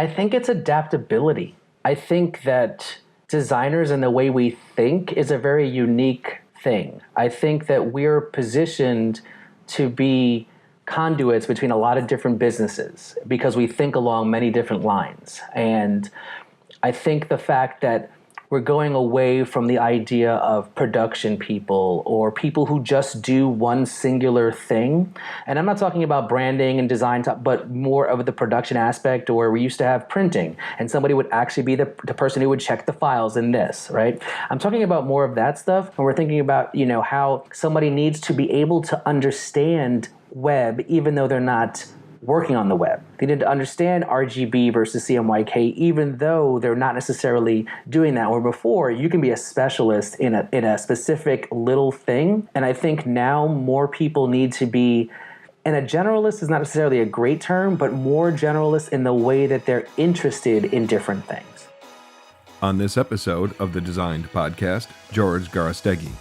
I think it's adaptability. I think that designers and the way we think is a very unique thing. I think that we're positioned to be conduits between a lot of different businesses because we think along many different lines. And I think the fact that we're going away from the idea of production people or people who just do one singular thing. And I'm not talking about branding and design, but more of the production aspect, or we used to have printing and somebody would actually be the person who would check the files in this, right? I'm talking about more of that stuff. And we're thinking about, how somebody needs to be able to understand web, even though they're not working on the web. They need to understand RGB versus CMYK, even though they're not necessarily doing that. Where before, you can be a specialist in a specific little thing. And I think now more people need to be, and a generalist is not necessarily a great term, but more generalist in the way that they're interested in different things. On this episode of the Designed Podcast, George Garrastegui.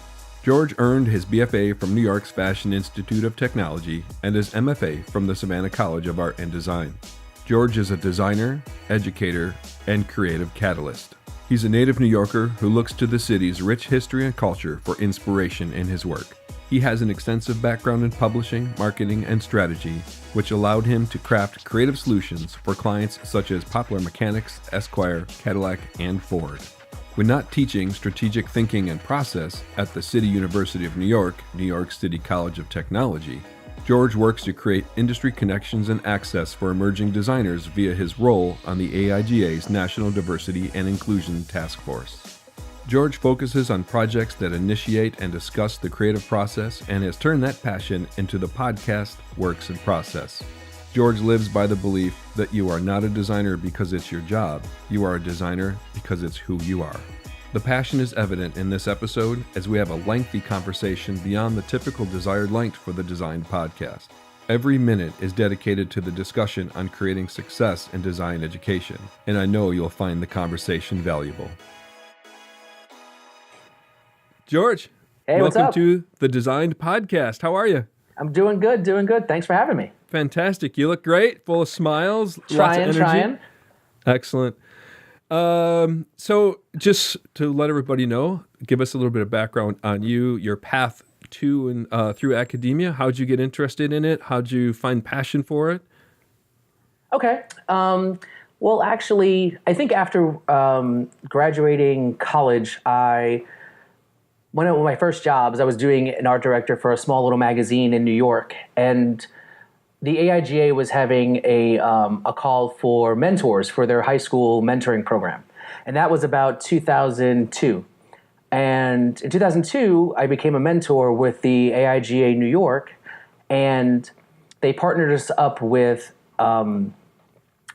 George earned his BFA from New York's Fashion Institute of Technology and his MFA from the Savannah College of Art and Design. George is a designer, educator, and creative catalyst. He's a native New Yorker who looks to the city's rich history and culture for inspiration in his work. He has an extensive background in publishing, marketing, and strategy, which allowed him to craft creative solutions for clients such as Popular Mechanics, Esquire, Cadillac, and Ford. When not teaching strategic thinking and process at the City University of New York, New York City College of Technology, George works to create industry connections and access for emerging designers via his role on the AIGA's National Diversity and Inclusion Task Force. George focuses on projects that initiate and discuss the creative process and has turned that passion into the podcast Works in Process. George lives by the belief that you are not a designer because it's your job. You are a designer because it's who you are. The passion is evident in this episode as we have a lengthy conversation beyond the typical desired length for the Designed Podcast. Every minute is dedicated to the discussion on creating success in design education, and I know you'll find the conversation valuable. George, hey, what's up? Welcome to the Designed Podcast. How are you? I'm doing good. Thanks for having me. Fantastic. You look great, full of smiles, lots of energy. Trying. Excellent. So just to let everybody know, give us a little bit of background on you, your path to and through academia. How'd you get interested in it? How'd you find passion for it? Okay. Well, actually, I think after graduating college, one of my first jobs, I was doing an art director for a small little magazine in New York, and the AIGA was having a call for mentors for their high school mentoring program. And that was about 2002. And in 2002, I became a mentor with the AIGA New York, and they partnered us up with the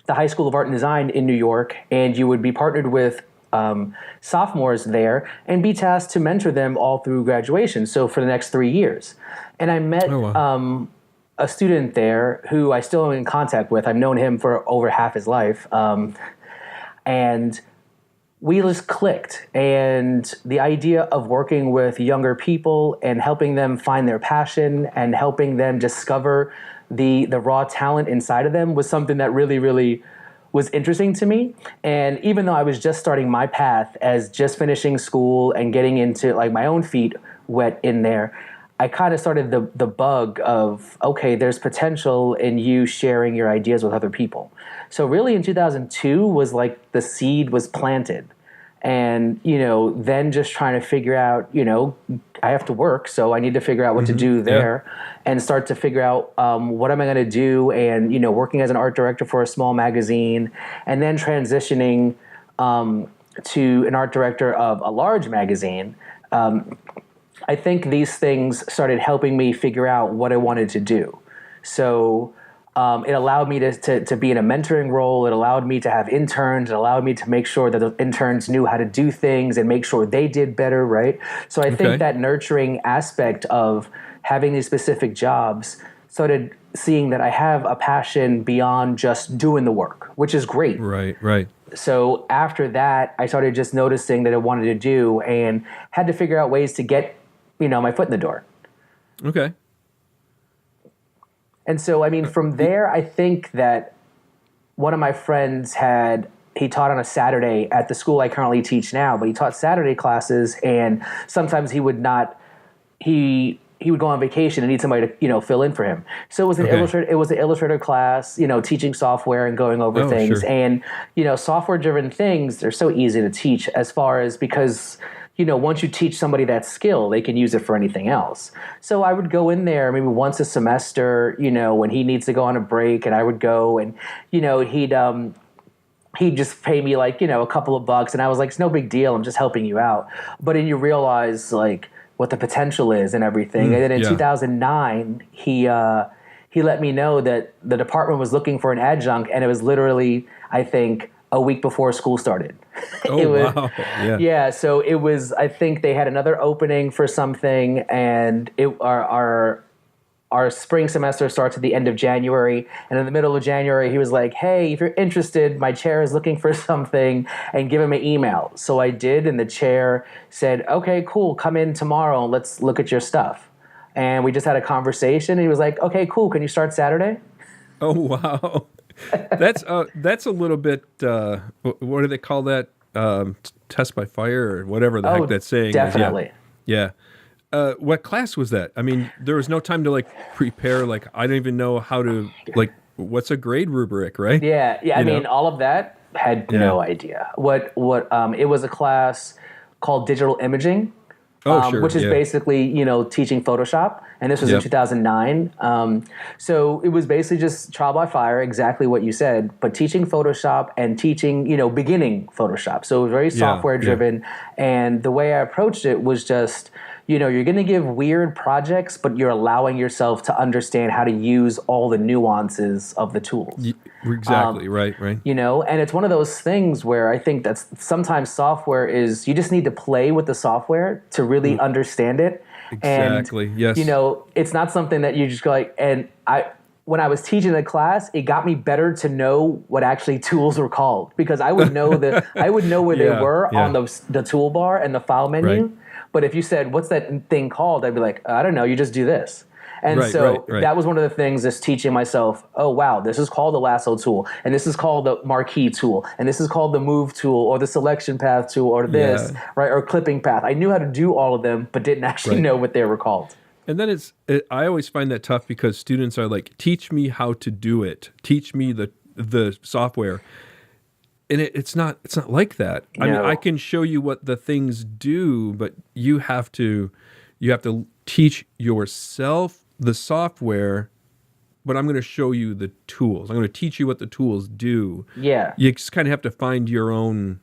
High School of Art and Design in New York, and you would be partnered with sophomores there and be tasked to mentor them all through graduation, so for the next 3 years. And I met a student there who I still am in contact with. I've known him for over half his life. And we just clicked. And the idea of working with younger people and helping them find their passion and helping them discover the raw talent inside of them was something that really, really was interesting to me. And even though I was just starting my path as just finishing school and getting into like my own feet wet in there, I kind of started the bug of, okay, there's potential in you sharing your ideas with other people. So really in 2002 was like the seed was planted. And, then just trying to figure out, I have to work, so I need to figure out what to do there and start to figure out what am I going to do, and, working as an art director for a small magazine and then transitioning to an art director of a large magazine. I think these things started helping me figure out what I wanted to do. So it allowed me to be in a mentoring role. It allowed me to have interns. It allowed me to make sure that the interns knew how to do things and make sure they did better, right? So I think that nurturing aspect of having these specific jobs started seeing that I have a passion beyond just doing the work, which is great. Right. So after that, I started just noticing that I wanted to do and had to figure out ways to get my foot in the door. Okay. And so, from there, I think that one of my friends he taught on a Saturday at the school I currently teach now, but he taught Saturday classes, and sometimes he would go on vacation and need somebody to, fill in for him. So it was an Illustrator class, teaching software and going over things. Sure. And, software driven things, they're so easy to teach as far as because once you teach somebody that skill, they can use it for anything else. So I would go in there maybe once a semester, when he needs to go on a break, and I would go and, he'd just pay me like, a couple of bucks. And I was like, it's no big deal. I'm just helping you out. But then you realize like what the potential is and everything. And then in 2009, he let me know that the department was looking for an adjunct, and it was literally, I think, a week before school started. Wow. Yeah. Yeah. So it was, I think they had another opening for something, and our spring semester starts at the end of January. And in the middle of January, he was like, hey, if you're interested, my chair is looking for something, and give him an email. So I did. And the chair said, okay, cool. Come in tomorrow and let's look at your stuff. And we just had a conversation. And he was like, okay, cool. Can you start Saturday? Oh, wow. That's a little bit, what do they call that? Test by fire or whatever the heck that saying definitely. is. Yeah. What class was that? I mean, there was no time to like prepare. Like, I don't even know how to like. What's a grade rubric, right? Yeah. I mean, all of that had no idea. What it was a class called digital imaging, which is basically teaching Photoshop, and this was in 2009. So it was basically just trial by fire, exactly what you said, but teaching Photoshop and teaching beginning Photoshop. So it was very software driven, and the way I approached it was just. You're going to give weird projects, but you're allowing yourself to understand how to use all the nuances of the tools. Exactly, right. And it's one of those things where I think that's sometimes software is, you just need to play with the software to really understand it. Exactly, and, yes. It's not something that you just go like, and when I was teaching the class, it got me better to know what actually tools were called, because I would know where they were on the toolbar and the file menu. Right. But if you said, what's that thing called? I'd be like, I don't know. You just do this. And that was one of the things that's teaching myself, oh, wow, this is called the lasso tool. And this is called the marquee tool. And this is called the move tool or the selection path tool or this, right? Or clipping path. I knew how to do all of them, but didn't actually know what they were called. And then I always find that tough because students are like, teach me how to do it. Teach me the software. And it's not like that. No. I mean, I can show you what the things do, but you have to teach yourself the software, but I'm going to show you the tools. I'm going to teach you what the tools do. Yeah. You just kind of have to find your own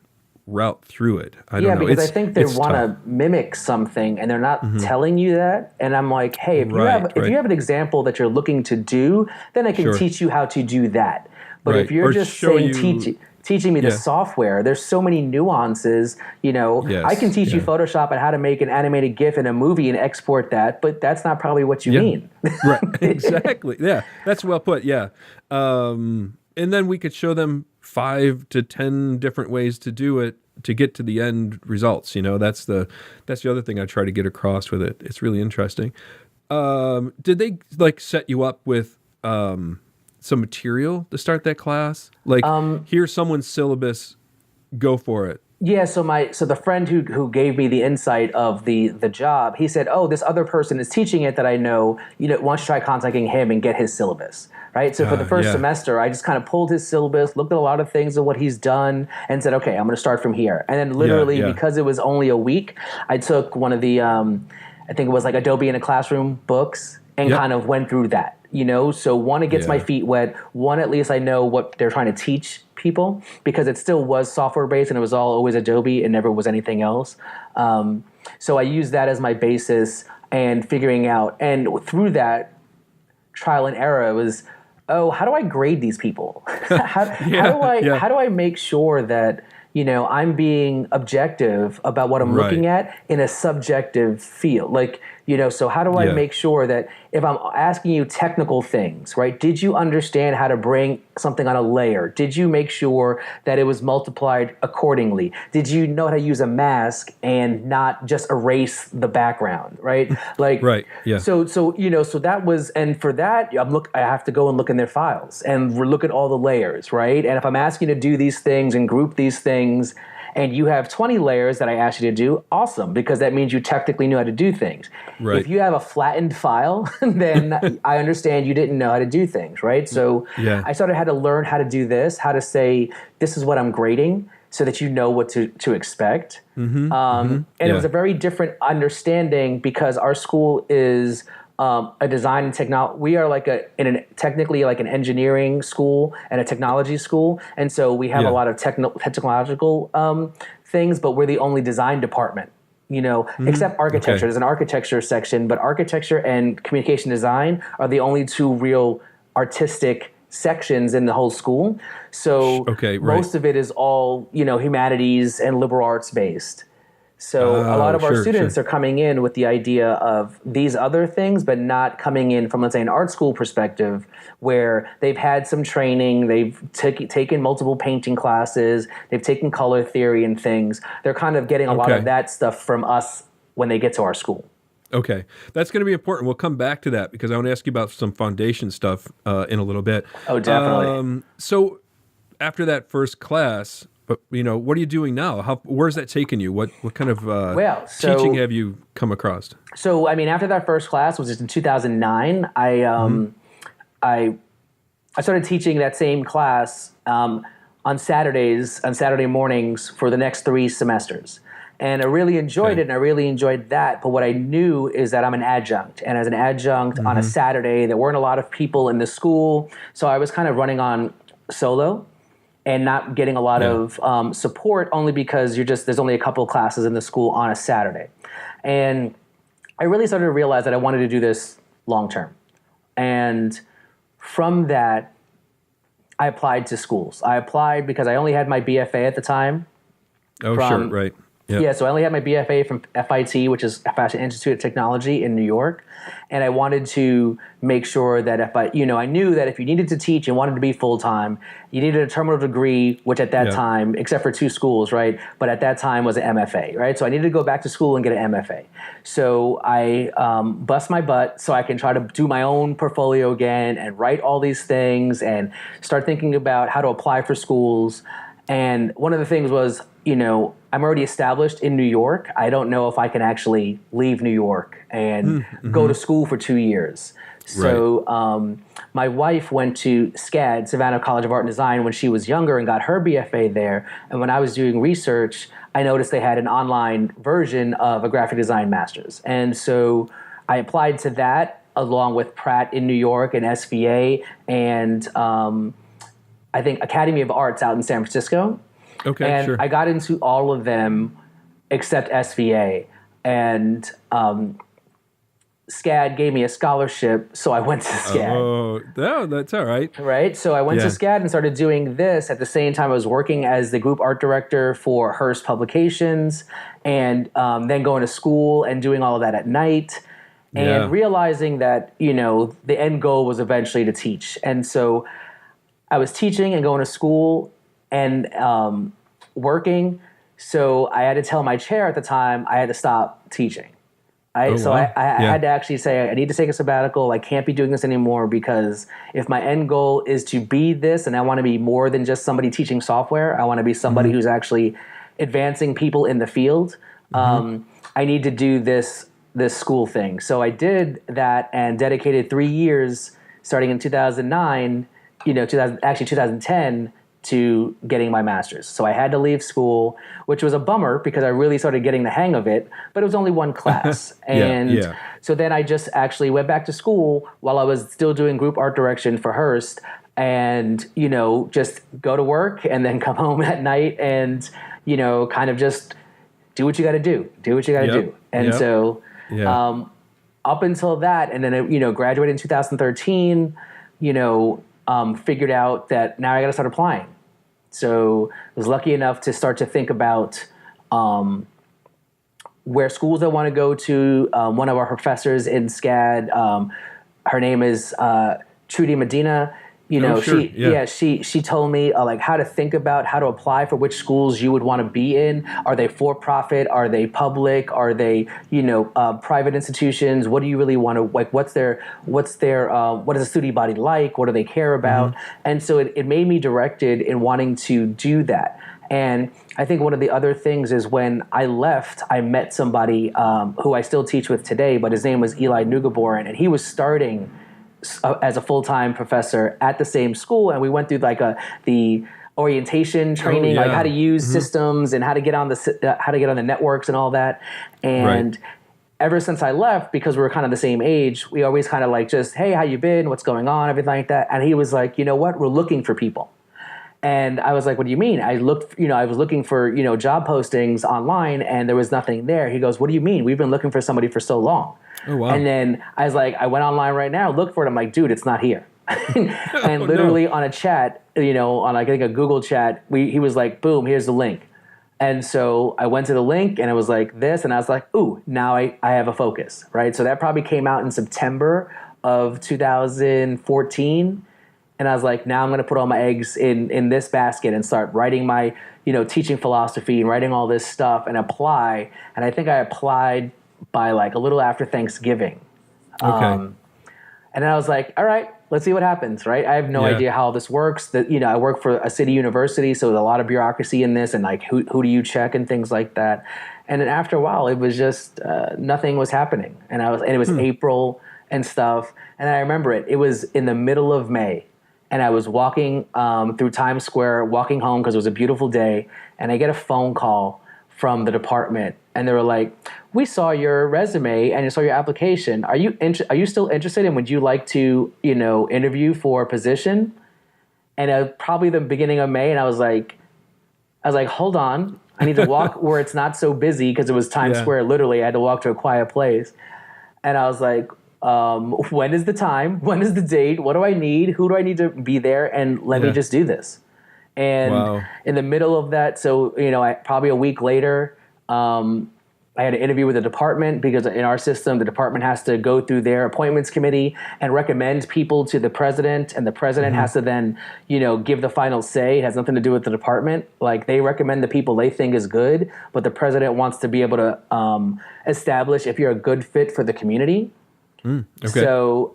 route through it. I don't know. Because I think they want to mimic something and they're not telling you that. And I'm like, hey, if you have an example that you're looking to do, then I can teach you how to do that. But if you're just saying teaching me the software, there's so many nuances. I can teach you Photoshop and how to make an animated GIF in a movie and export that, but that's not probably what you mean. Right, exactly. Yeah, that's well put. Yeah. And then we could show them 5 to 10 different ways to do it to get to the end results. That's the other thing I try to get across with it. It's really interesting. Did they like set you up with some material to start that class? Like, here's someone's syllabus, go for it. Yeah, so the friend who gave me the insight of the job, he said, oh, this other person is teaching it that I know, why don't you try contacting him and get his syllabus, right? So for the first semester, I just kind of pulled his syllabus, looked at a lot of things of what he's done, and said, okay, I'm going to start from here. And then literally, because it was only a week, I took one of the, I think it was like Adobe in a Classroom books and kind of went through that. So one, it gets my feet wet. One, at least I know what they're trying to teach people, because it still was software based and it was all always Adobe and never was anything else. So I used that as my basis and figuring out, and through that trial and error, it was, how do I grade these people? How do I make sure that I'm being objective about what I'm looking at in a subjective field? Like, So how do I Yeah. make sure that if I'm asking you technical things, right? Did you understand how to bring something on a layer? Did you make sure that it was multiplied accordingly? Did you know how to use a mask and not just erase the background, right? Right. Yeah. So that was, and for that, I have to go and look in their files and look at all the layers, right? And if I'm asking you to do these things and group these things, and you have 20 layers that I asked you to do, awesome, because that means you technically knew how to do things. Right. If you have a flattened file, then I understand you didn't know how to do things, right? So Yeah. I started had to learn how to do this, how to say, this is what I'm grading, so that you know what to expect. And it was a very different understanding because our school is a design and technology. We are technically like an engineering school and a technology school, and so we have a lot of technological things, but we're the only design department. Except architecture. Okay. There's an architecture section, but architecture and communication design are the only two real artistic sections in the whole school. So most of it is all humanities and liberal arts based. So a lot of our students are coming in with the idea of these other things, but not coming in from, let's say, an art school perspective where they've had some training, they've taken multiple painting classes, they've taken color theory and things. They're kind of getting a lot of that stuff from us when they get to our school. Okay. That's going to be important. We'll come back to that because I want to ask you about some foundation stuff in a little bit. Oh, definitely. So after that first class, but what are you doing now? Where's that taken you? What kind of teaching have you come across? So after that first class, which was in 2009, I started teaching that same class on Saturday mornings for the next 3 semesters. And I really enjoyed it, and I really enjoyed that. But what I knew is that I'm an adjunct. And as an adjunct on a Saturday, there weren't a lot of people in the school. So I was kind of running on solo and not getting a lot of support, only because there's only a couple of classes in the school on a Saturday. And I really started to realize that I wanted to do this long term. And from that, I applied to schools. I applied because I only had my BFA at the time. Oh, sure, right. Yep. Yeah, so I only had my BFA from FIT, which is Fashion Institute of Technology in New York, and I wanted to make sure that I knew that if you needed to teach and wanted to be full-time, you needed a terminal degree, which at that time, except for 2 schools, right, but at that time was an MFA, right? So I needed to go back to school and get an MFA. So I bust my butt so I can try to do my own portfolio again and write all these things and start thinking about how to apply for schools. And one of the things was, I'm already established in New York. I don't know if I can actually leave New York and go to school for 2 years. So my wife went to SCAD, Savannah College of Art and Design, when she was younger and got her BFA there. And when I was doing research, I noticed they had an online version of a graphic design master's. And so I applied to that along with Pratt in New York and SVA and I think Academy of Arts out in San Francisco. Okay, and sure. I got into all of them except SVA. And SCAD gave me a scholarship, so I went to SCAD. Oh, no, that's all right. Right? So I went to SCAD and started doing this. At the same time, I was working as the group art director for Hearst Publications and then going to school and doing all of that at night. And realizing that, the end goal was eventually to teach. And so I was teaching and going to school and working, so I had to tell my chair at the time I had to stop teaching. I had to actually say, I need to take a sabbatical. I can't be doing this anymore because if my end goal is to be this and I want to be more than just somebody teaching software, I want to be somebody who's actually advancing people in the field, I need to do this school thing. So I did that and dedicated 3 years starting in 2009, 2010 to getting my master's. So I had to leave school, which was a bummer because I really started getting the hang of it, but it was only one class. So then I just actually went back to school while I was still doing group art direction for Hearst and, just go to work and then come home at night and, kind of just do what you got to do. Do what you got to do. And so up until that, and then, graduated in 2013, figured out that now I got to start applying. So I was lucky enough to start to think about where schools I want to go to. One of our professors in SCAD, her name is Trudy Medina. Sure. She told me like how to think about how to apply for which schools you would want to be in. Are they for profit? Are they public? Are they private institutions? What do you really want to like? What is the student body like? What do they care about? And so it made me directed in wanting to do that. And I think one of the other things is when I left, I met somebody who I still teach with today, but his name was Eli Nugaboran, and he was starting as a full-time professor at the same school, and we went through like the orientation training, like how to use systems and how to get on the networks and all that. And ever since I left, because we were kind of the same age, we always kind of like just, hey, how you been? What's going on? Everything like that. And he was like, you know what? We're looking for people. And I was like, what do you mean? I was looking for, job postings online and there was nothing there. He goes, what do you mean? We've been looking for somebody for so long. Oh, wow. And then I was like, I went online right now, look for it. I'm like, dude, it's not here. And literally on a chat, on like I think a Google chat, he was like, boom, here's the link. And so I went to the link and it was like this, and I was like, ooh, now I have a focus, right? So that probably came out in September of 2014. And I was like, now I'm going to put all my eggs in this basket and start writing my, teaching philosophy and writing all this stuff and apply. And I think I applied by like a little after Thanksgiving. Okay. And then I was like, all right, let's see what happens, right? I have no idea how this works. That I work for a city university, so there's a lot of bureaucracy in this and like who do you check and things like that. And then after a while, it was just nothing was happening. And it was April and stuff. And I remember it was in the middle of May. And I was walking through Times Square, walking home because it was a beautiful day, and I get a phone call from the department, and they were like, "We saw your resume and you saw your application. Are you still interested? And would you like to, interview for a position?" And probably the beginning of May, and I was like, "Hold on, I need to walk where it's not so busy because it was Times Square. Literally, I had to walk to a quiet place." And I was like, when is the time? When is the date? What do I need? Who do I need to be there? And let me just do this. And in the middle of that, so, probably a week later, I had an interview with the department because in our system, the department has to go through their appointments committee and recommend people to the president. And the president has to then, give the final say. It has nothing to do with the department. Like they recommend the people they think is good, but the president wants to be able to establish if you're a good fit for the community. Okay. So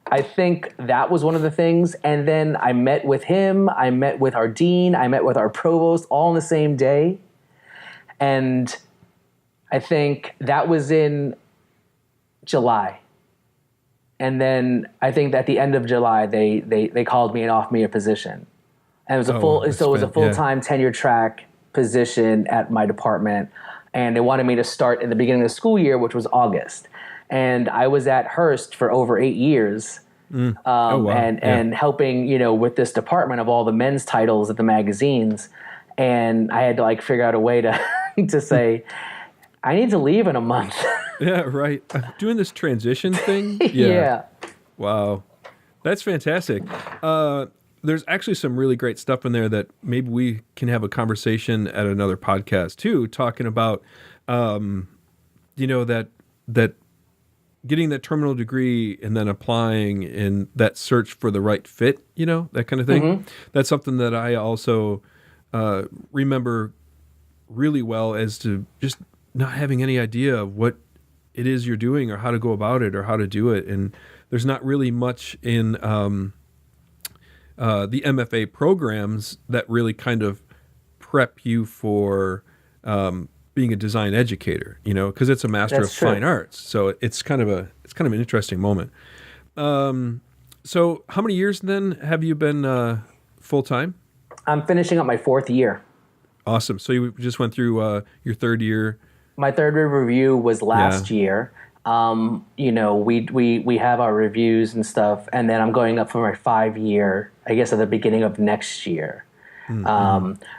I think that was one of the things. And then I met with him. I met with our dean. I met with our provost all on the same day. And I think that was in July. And then I think at the end of July, they called me and offered me a position. And it was a full-time tenure track position at my department. And they wanted me to start in the beginning of the school year, which was August. And I was at Hearst for over 8 years and helping, with this department of all the men's titles at the magazines. And I had to like figure out a way to to say, I need to leave in a month. Yeah, right. Doing this transition thing? Yeah. Wow. That's fantastic. There's actually some really great stuff in there that maybe we can have a conversation at another podcast too, talking about, that getting that terminal degree and then applying in that search for the right fit, that kind of thing. Mm-hmm. That's something that I also remember really well as to just not having any idea of what it is you're doing or how to go about it or how to do it. And there's not really much in the MFA programs that really kind of prep you for being a design educator, because it's a Master of Fine Arts. So it's kind of an interesting moment. So how many years then have you been full time? I'm finishing up my 4th year. Awesome. So you just went through your 3rd year. My 3rd year review was last year. We have our reviews and stuff, and then I'm going up for my 5-year, I guess at the beginning of next year,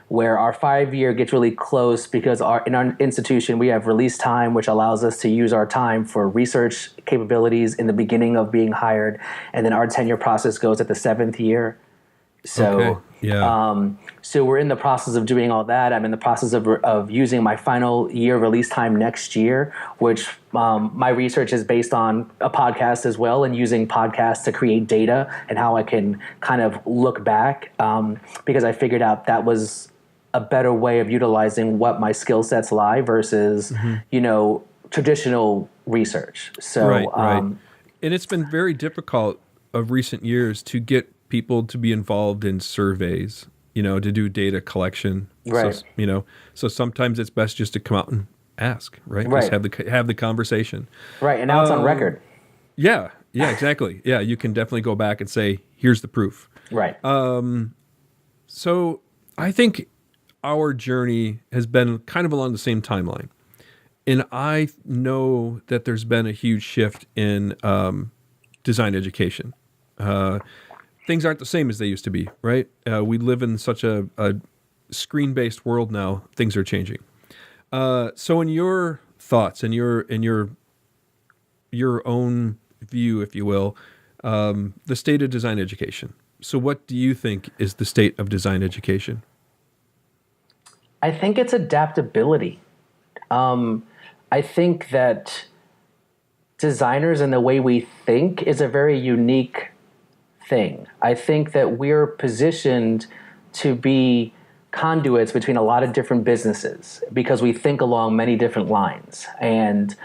where our 5-year gets really close because in our institution we have release time, which allows us to use our time for research capabilities in the beginning of being hired, and then our tenure process goes at the 7th year. So, Okay. Yeah. so we're in the process of doing all that. I'm in the process of using my final year release time next year, which my research is based on a podcast as well, and using podcasts to create data and how I can kind of look back, because I figured out that was a better way of utilizing what my skill sets lie versus, traditional research. So, Right. And it's been very difficult of recent years to get people to be involved in surveys, to do data collection. Right. So, so sometimes it's best just to come out and ask, right? Right. Just have the conversation. Right. And now it's on record. Yeah, exactly. Yeah, you can definitely go back and say, here's the proof. Right. So I think our journey has been kind of along the same timeline. And I know that there's been a huge shift in design education. Things aren't the same as they used to be, right? We live in such a screen-based world now. Things are changing. So in your thoughts and your own view, if you will, the state of design education. So what do you think is the state of design education? I think it's adaptability. I think that designers and the way we think is a very unique thing. I think that we're positioned to be conduits between a lot of different businesses because we think along many different lines. And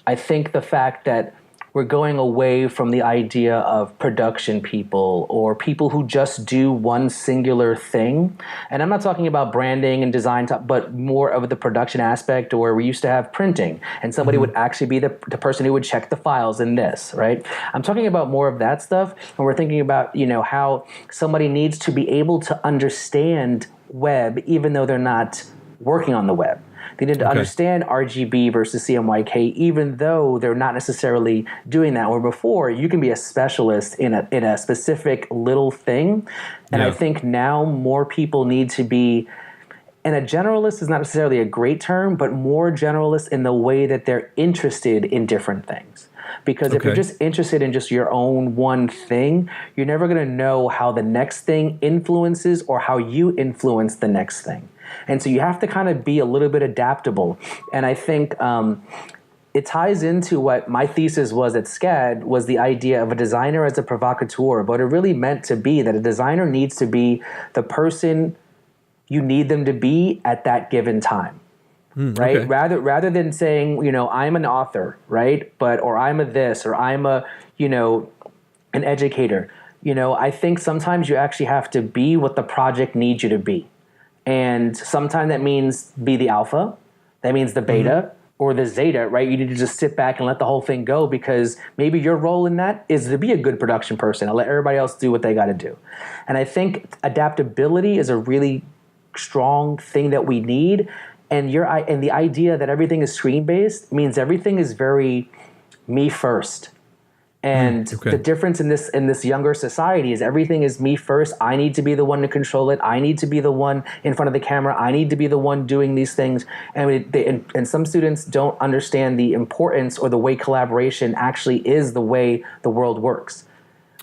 I think the fact that we're going away from the idea of production people or people who just do one singular thing. And I'm not talking about branding and design, but more of the production aspect, or we used to have printing and somebody would actually be the person who would check the files in this, right? I'm talking about more of that stuff. And we're thinking about, how somebody needs to be able to understand web, even though they're not working on the web. They need to understand RGB versus CMYK, even though they're not necessarily doing that. Where before, you can be a specialist in a specific little thing. And I think now more people need to be, and a generalist is not necessarily a great term, but more generalist in the way that they're interested in different things. Because if you're just interested in just your own one thing, you're never going to know how the next thing influences or how you influence the next thing. And so you have to kind of be a little bit adaptable. And I think it ties into what my thesis was at SCAD, was the idea of a designer as a provocateur. But it really meant to be that a designer needs to be the person you need them to be at that given time. Right? Okay. Rather than saying, I'm an author, right? Or I'm a this, or I'm a, an educator. I think sometimes you actually have to be what the project needs you to be. And sometimes that means be the alpha, that means the beta or the zeta, right? You need to just sit back and let the whole thing go, because maybe your role in that is to be a good production person and let everybody else do what they got to do. And I think adaptability is a really strong thing that we need. And the idea that everything is screen-based means everything is very me first. And the difference in this younger society is everything is me first. I need to be the one to control it. I need to be the one in front of the camera. I need to be the one doing these things. And some students don't understand the importance or the way collaboration actually is the way the world works.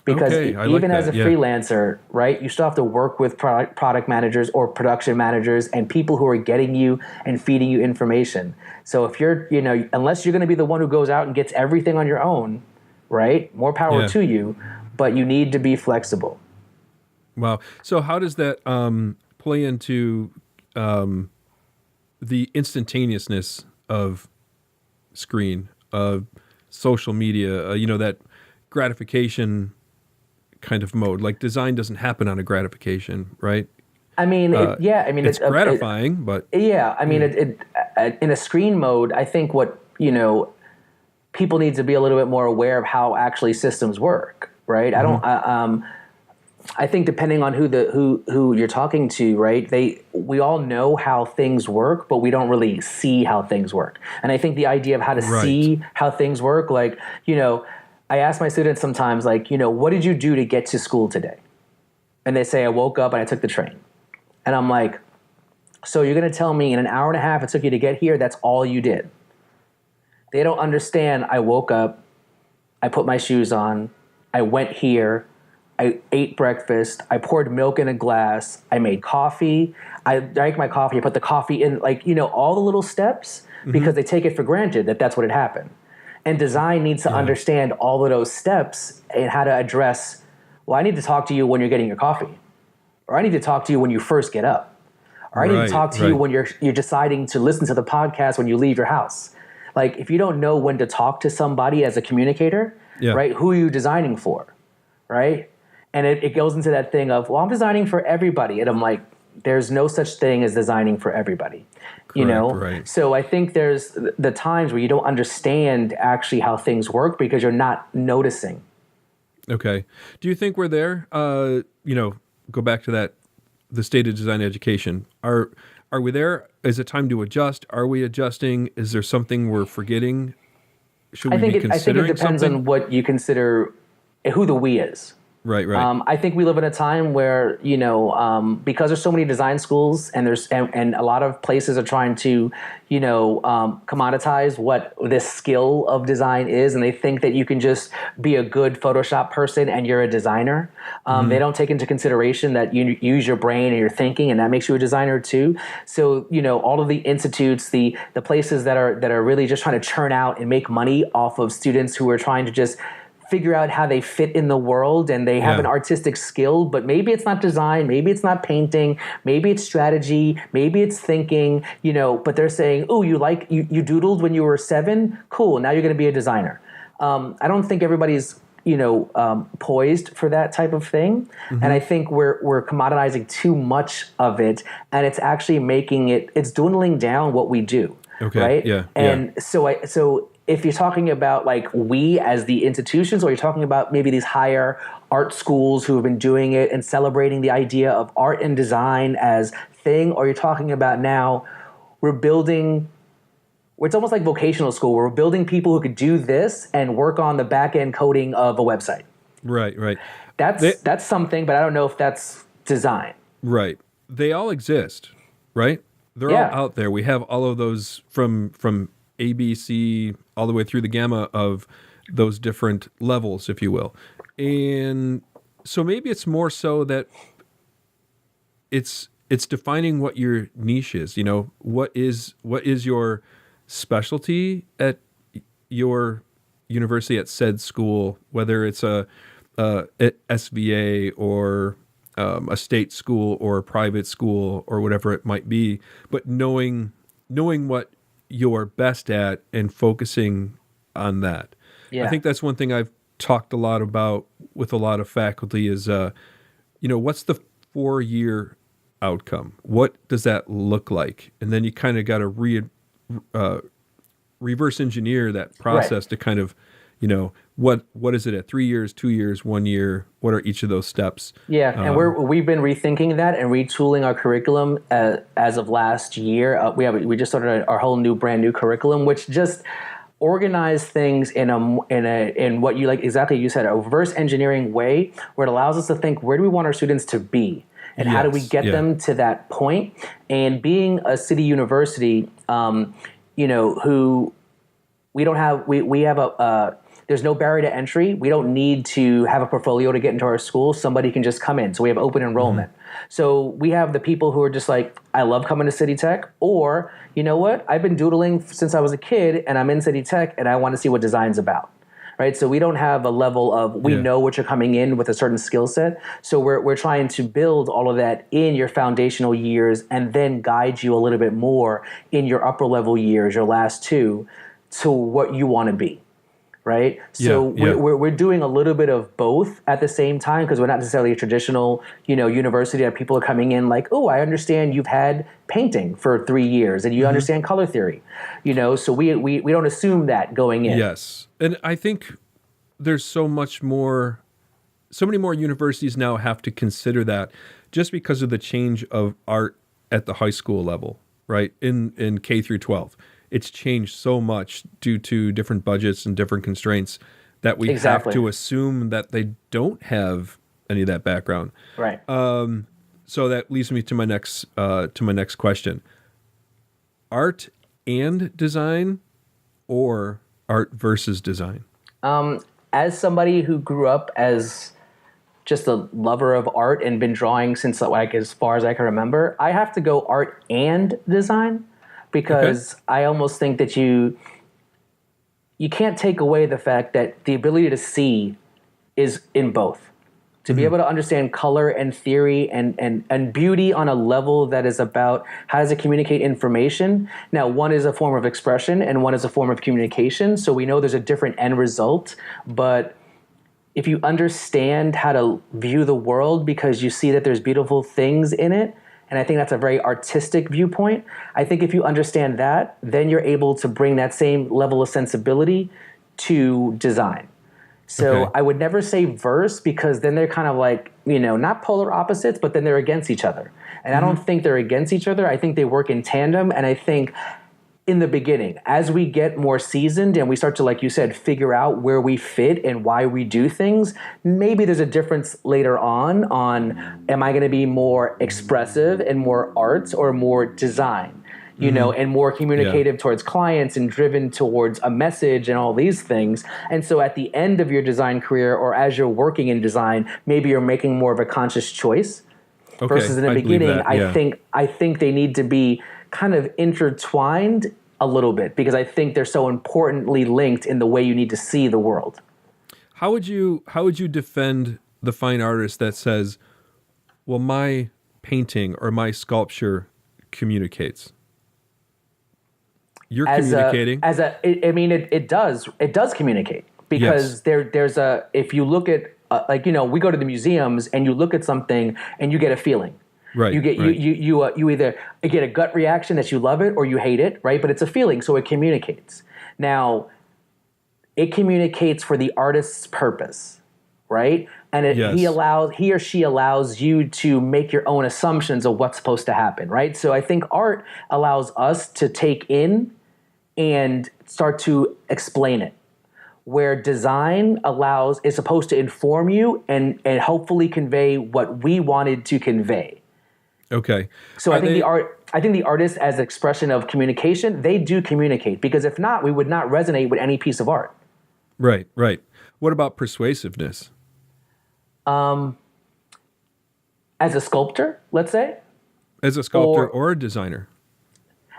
Because even as a freelancer, right, you still have to work with product managers or production managers and people who are getting you and feeding you information. So if you're, unless you're going to be the one who goes out and gets everything on your own, right? More power to you, but you need to be flexible. Wow. So how does that play into the instantaneousness of screen, of social media, that gratification kind of mode? Like design doesn't happen on a gratification, right? I mean, it's gratifying, but... Yeah, I mean, in a screen mode, I think what, people need to be a little bit more aware of how actually systems work, right? I think depending on who you're talking to, right? We all know how things work, but we don't really see how things work. And I think the idea of how to see how things work, like, I ask my students sometimes, like, what did you do to get to school today? And they say, I woke up and I took the train. And I'm like, so you're going to tell me in an hour and a half it took you to get here, that's all you did? They don't understand. I woke up, I put my shoes on, I went here, I ate breakfast, I poured milk in a glass, I made coffee, I drank my coffee, I put the coffee in, all the little steps, because they take it for granted that that's what had happened. And design needs to understand all of those steps and how to address, well, I need to talk to you when you're getting your coffee, or I need to talk to you when you first get up, or I need to talk to you when you're deciding to listen to the podcast when you leave your house. Like, if you don't know when to talk to somebody as a communicator, right, who are you designing for, right? And it goes into that thing of, well, I'm designing for everybody. And I'm like, there's no such thing as designing for everybody, Right. So I think there's the times where you don't understand actually how things work because you're not noticing. Okay. Do you think we're there? Go back to that, the state of design education. Are we there? Is it time to adjust? Are we adjusting? Is there something we're forgetting? Should we be considering I think it depends something? on what you consider, who the we is. Right. I think we live in a time where, because there's so many design schools and and a lot of places are trying to, commoditize what this skill of design is. And they think that you can just be a good Photoshop person and you're a designer. They don't take into consideration that you use your brain and your thinking, and that makes you a designer too. So, all of the institutes, the places that are really just trying to churn out and make money off of students who are trying to just figure out how they fit in the world, and they have an artistic skill, but maybe it's not design, maybe it's not painting, maybe it's strategy, maybe it's thinking, but they're saying, oh, you doodled when you were 7? Cool, now you're going to be a designer. I don't think everybody's, poised for that type of thing. And I think we're commoditizing too much of it, and it's actually it's dwindling down what we do. Okay. Right? Yeah. And so if you're talking about like we as the institutions, or you're talking about maybe these higher art schools who have been doing it and celebrating the idea of art and design as thing, or you're talking about now it's almost like vocational school, where we're building people who could do this and work on the back end coding of a website. Right. That's something, but I don't know if that's design. Right. They all exist, right? They're all out there. We have all of those from ABC all the way through the gamma of those different levels, if you will. And so maybe it's more so that it's defining what your niche is. What is your specialty at your university, at said school, whether it's a SVA or a state school or a private school or whatever it might be, but knowing what you're best at and focusing on that. Yeah. I think that's one thing I've talked a lot about with a lot of faculty is, what's the 4-year outcome? What does that look like? And then you kind of got to reverse engineer that process to kind of, what is it at 3 years, 2 years, 1 year? What are each of those steps? Yeah, and we've been rethinking that and retooling our curriculum as of last year. We just started our whole brand new curriculum, which just organize things in what you exactly you said, a reverse engineering way, where it allows us to think, where do we want our students to be, and how do we get them to that point? And being a city university, who we don't have, we have there's no barrier to entry. We don't need to have a portfolio to get into our school. Somebody can just come in. So we have open enrollment. So we have the people who are just like, I love coming to City Tech, or, you know what, I've been doodling since I was a kid and I'm in City Tech and I want to see what design's about. Right? So we don't have a level of, we know what you're coming in with a certain skill set. So we're trying to build all of that in your foundational years and then guide you a little bit more in your upper level years, your last 2, to what you want to be. Right? So we're doing a little bit of both at the same time, because we're not necessarily a traditional, university that people are coming in like, oh, I understand you've had painting for 3 years and you understand color theory, so we don't assume that going in. Yes. And I think there's so many more universities now have to consider that, just because of the change of art at the high school level, right? In K through 12. It's changed so much due to different budgets and different constraints that we have to assume that they don't have any of that background. Right. So that leads me to my next question: art and design, or art versus design? As somebody who grew up as just a lover of art and been drawing since like as far as I can remember, I have to go art and design, because I almost think that you can't take away the fact that the ability to see is in both. To be able to understand color and theory and beauty on a level that is about how does it communicate information. Now, one is a form of expression and one is a form of communication. So we know there's a different end result. But if you understand how to view the world because you see that there's beautiful things in it, and I think that's a very artistic viewpoint, I think if you understand that, then you're able to bring that same level of sensibility to design. So I would never say verse, because then they're kind of like, not polar opposites, but then they're against each other. And I don't think they're against each other. I think they work in tandem. And I think in the beginning, as we get more seasoned and we start to, like you said, figure out where we fit and why we do things, maybe there's a difference later on am I going to be more expressive and more arts or more design? And more communicative towards clients and driven towards a message and all these things. And so at the end of your design career, or as you're working in design, maybe you're making more of a conscious choice. Versus in the beginning, I think they need to be kind of intertwined a little bit, because I think they're so importantly linked in the way you need to see the world. How would you defend the fine artist that says, well, my painting or my sculpture communicates? You're communicating. It does communicate, because there's if you look at we go to the museums and you look at something and you get a feeling. Right. You get you either get a gut reaction that you love it or you hate it, right? But it's a feeling, so it communicates. Now, it communicates for the artist's purpose, right? And he or she allows you to make your own assumptions of what's supposed to happen, right? So I think art allows us to take in and start to explain it, where design is supposed to inform you and hopefully convey what we wanted to convey. Okay. So I think the artist, as an expression of communication, they do communicate, because if not, we would not resonate with any piece of art. Right. What about persuasiveness? As a sculptor, let's say? As a sculptor or a designer?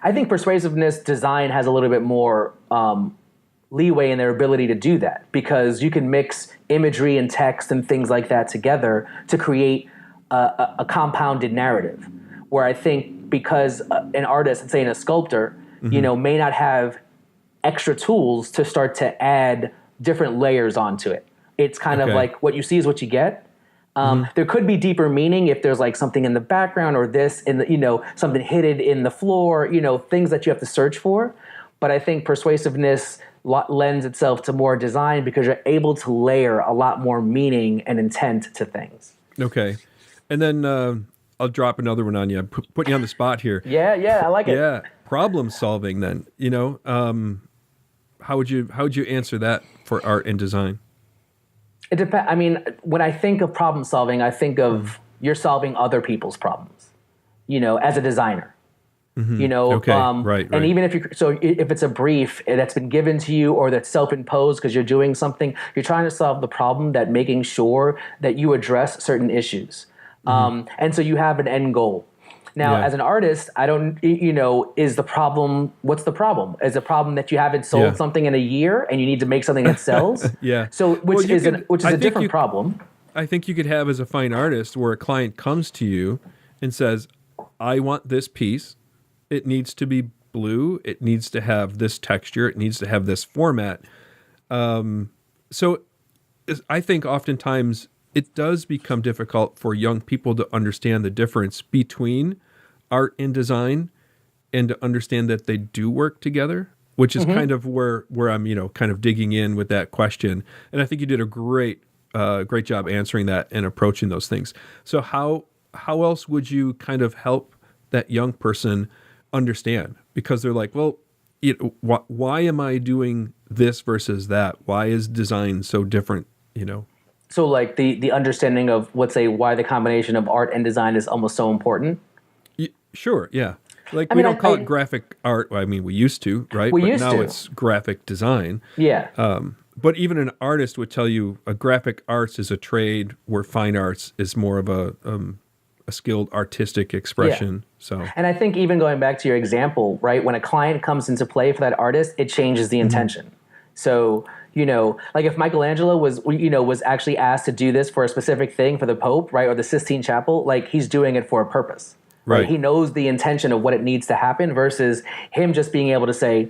I think persuasiveness design has a little bit more leeway in their ability to do that, because you can mix imagery and text and things like that together to create a compounded narrative, where I think because an artist, say a sculptor, may not have extra tools to start to add different layers onto it. It's kind of like what you see is what you get. There could be deeper meaning if there's like something in the background or this in the, something hidden in the floor, things that you have to search for. But I think persuasiveness lends itself to more design, because you're able to layer a lot more meaning and intent to things. Okay. And then I'll drop another one on you. I'm putting you on the spot here. Yeah, I like it. Yeah. Problem solving then, how would you answer that for art and design? It depends. I mean, when I think of problem solving, I think of you're solving other people's problems, as a designer. Right. And even if if it's a brief that's been given to you or that's self-imposed because you're doing something, you're trying to solve the problem, that making sure that you address certain issues. And so you have an end goal. Now, as an artist, I don't, is the problem, what's the problem? Is the problem that you haven't sold something in a year and you need to make something that sells? So, which is a different problem. I think you could have, as a fine artist, where a client comes to you and says, I want this piece. It needs to be blue. It needs to have this texture. It needs to have this format. So I think oftentimes it does become difficult for young people to understand the difference between art and design, and to understand that they do work together, which is kind of where I'm, kind of digging in with that question. And I think you did a great job answering that and approaching those things. So how else would you kind of help that young person understand? Because they're like, well, why am I doing this versus that? Why is design so different, So like the understanding of, let's say, why the combination of art and design is almost so important? Sure, yeah. Like, we don't call it graphic art. I mean, we used to, right? But now it's graphic design. Yeah. But even an artist would tell you a graphic arts is a trade where fine arts is more of a skilled artistic expression. So, and I think even going back to your example, right, when a client comes into play for that artist, it changes the intention. So, like if Michelangelo was actually asked to do this for a specific thing for the Pope, right, or the Sistine Chapel, like he's doing it for a purpose. Right. He knows the intention of what it needs to happen versus him just being able to say,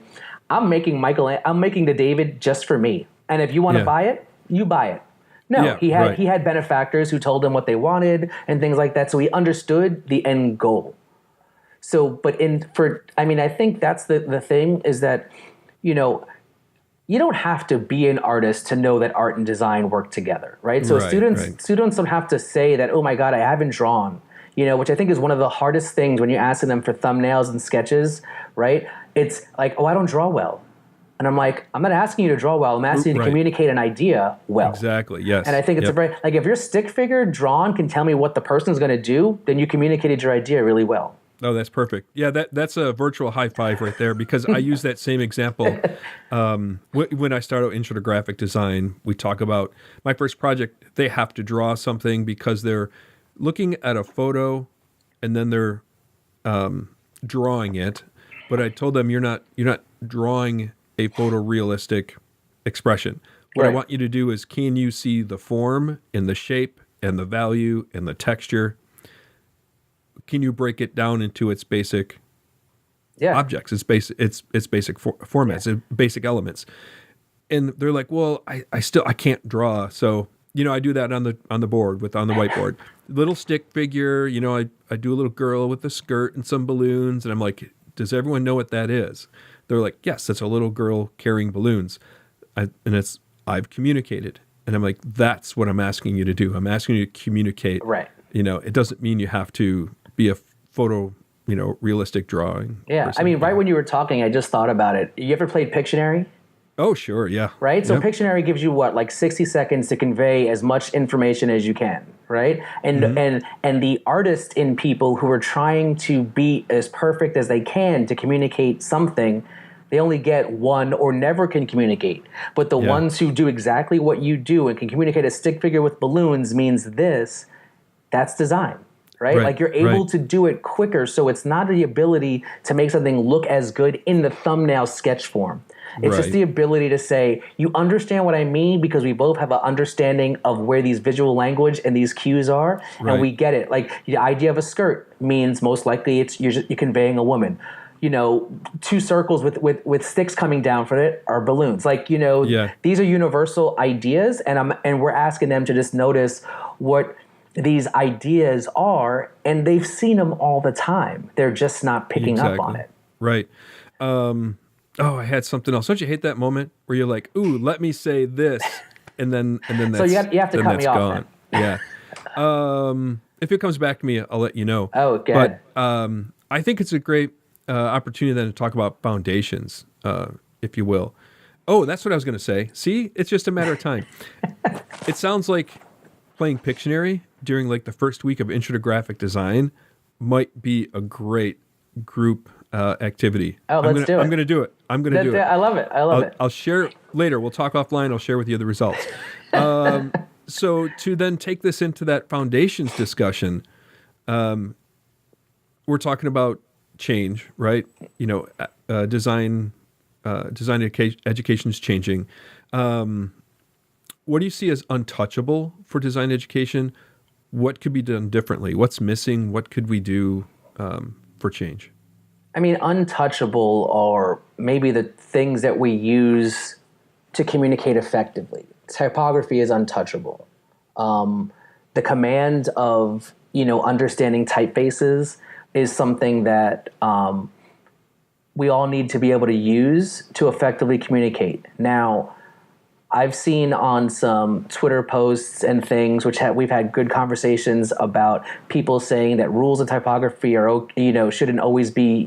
I'm making the David just for me. And if you want to buy it, you buy it. No, he had benefactors who told him what they wanted and things like that. So he understood the end goal. So, I think that's the thing is that, you don't have to be an artist to know that art and design work together, right? So students don't have to say that, oh my God, I haven't drawn, which I think is one of the hardest things when you're asking them for thumbnails and sketches, right? It's like, oh, I don't draw well. And I'm like, I'm not asking you to draw well. I'm asking you to communicate an idea well. Exactly, yes. And I think it's if your stick figure drawn can tell me what the person's going to do, then you communicated your idea really well. Oh, that's perfect. Yeah, that's a virtual high five right there because I use that same example. When I start out Intro to Graphic Design, we talk about my first project. They have to draw something because they're looking at a photo and then they're drawing it. But I told them you're not drawing a photorealistic expression. What I want you to do is, can you see the form and the shape and the value and the texture? Can you break it down into its basic objects, its basic formats, basic elements? And they're like, well, I can't draw. So, I do that on the whiteboard. Little stick figure, I do a little girl with a skirt and some balloons. And I'm like, does everyone know what that is? They're like, yes, that's a little girl carrying balloons. I've communicated. And I'm like, that's what I'm asking you to do. I'm asking you to communicate. Right. It doesn't mean you have to be a photo, realistic drawing. Yeah. I mean, right when you were talking, I just thought about it. You ever played Pictionary? Oh, sure. Yeah. Right. So Pictionary gives you like 60 seconds to convey as much information as you can. Right. And the artists in people who are trying to be as perfect as they can to communicate something, they only get one or never can communicate. But the ones who do exactly what you do and can communicate a stick figure with balloons means that's design. Right? Like you're able to do it quicker. So it's not the ability to make something look as good in the thumbnail sketch form. It's just the ability to say, you understand what I mean because we both have an understanding of where these visual language and these cues are, and we get it. Like the idea of a skirt means most likely you're conveying a woman. 2 circles with sticks coming down for it are balloons. Like, these are universal ideas, and we're asking them to just notice what these ideas are, and they've seen them all the time. They're just not picking up on it. Right. I had something else. Don't you hate that moment where you're like, "Ooh, let me say this," and then that's, so you have to cut me off. Yeah. If it comes back to me, I'll let you know. Oh, good. But I think it's a great opportunity then to talk about foundations, if you will. Oh, that's what I was going to say. See, it's just a matter of time. It sounds like playing Pictionary during like the first week of Intro to Graphic Design might be a great group activity. Oh, let's do it. I'm going to do it. I love it. I'll share later. We'll talk offline. I'll share with you the results. So to then take this into that foundations discussion, we're talking about change, right? Design education is changing. What do you see as untouchable for design education? What could be done differently? What's missing? What could we do for change? I mean, untouchable are maybe the things that we use to communicate effectively. Typography is untouchable. The command of, understanding typefaces is something that we all need to be able to use to effectively communicate. Now, I've seen on some Twitter posts and things, we've had good conversations about people saying that rules of typography are, shouldn't always be,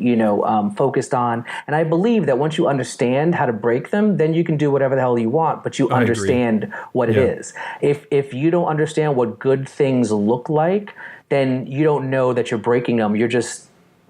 focused on. And I believe that once you understand how to break them, then you can do whatever the hell you want, but you understand what it is. If you don't understand what good things look like, then you don't know that you're breaking them. You're just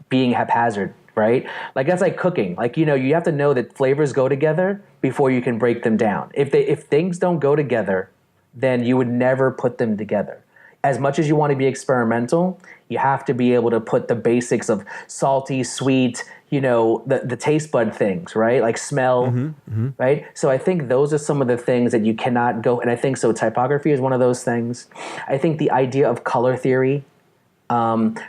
being haphazard. right? Like that's like cooking. Like, you know, you have to know that flavors go together before you can break them down. If things don't go together, then you would never put them together. As much as you want to be experimental, you have to be able to put the basics of salty, sweet, you know, the taste bud things, right? Like smell, right? So I think those are some of the things that you cannot go, and I think so typography is one of those things. I think the idea of color theory,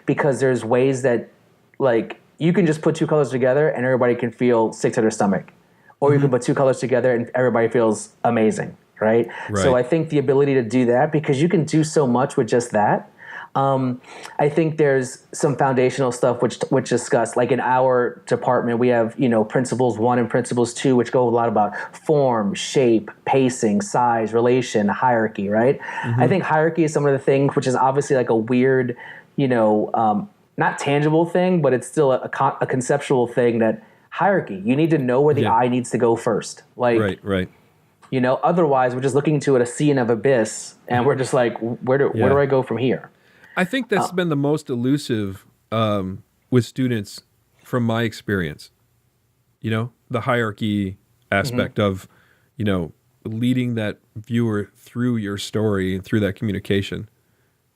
because there's ways that, like, you can just put two colors together and everybody can feel sick to their stomach. Or you can put two colors together and everybody feels amazing, right? So I think the ability to do that, because you can do so much with just that. I think there's some foundational stuff which discuss, like in our department, we have, you know, principles 1 and principles 2, which go a lot about form, shape, pacing, size, relation, hierarchy, right? I think hierarchy is some of the things which is obviously like a weird, you know, not tangible thing, but it's still a conceptual thing, that hierarchy, you need to know where the eye needs to go first. Like, right. You know, otherwise we're just looking into a sea of abyss and we're just like, where do I go from here? I think that's been the most elusive with students from my experience. You know, the hierarchy aspect of, you know, leading that viewer through your story and through that communication.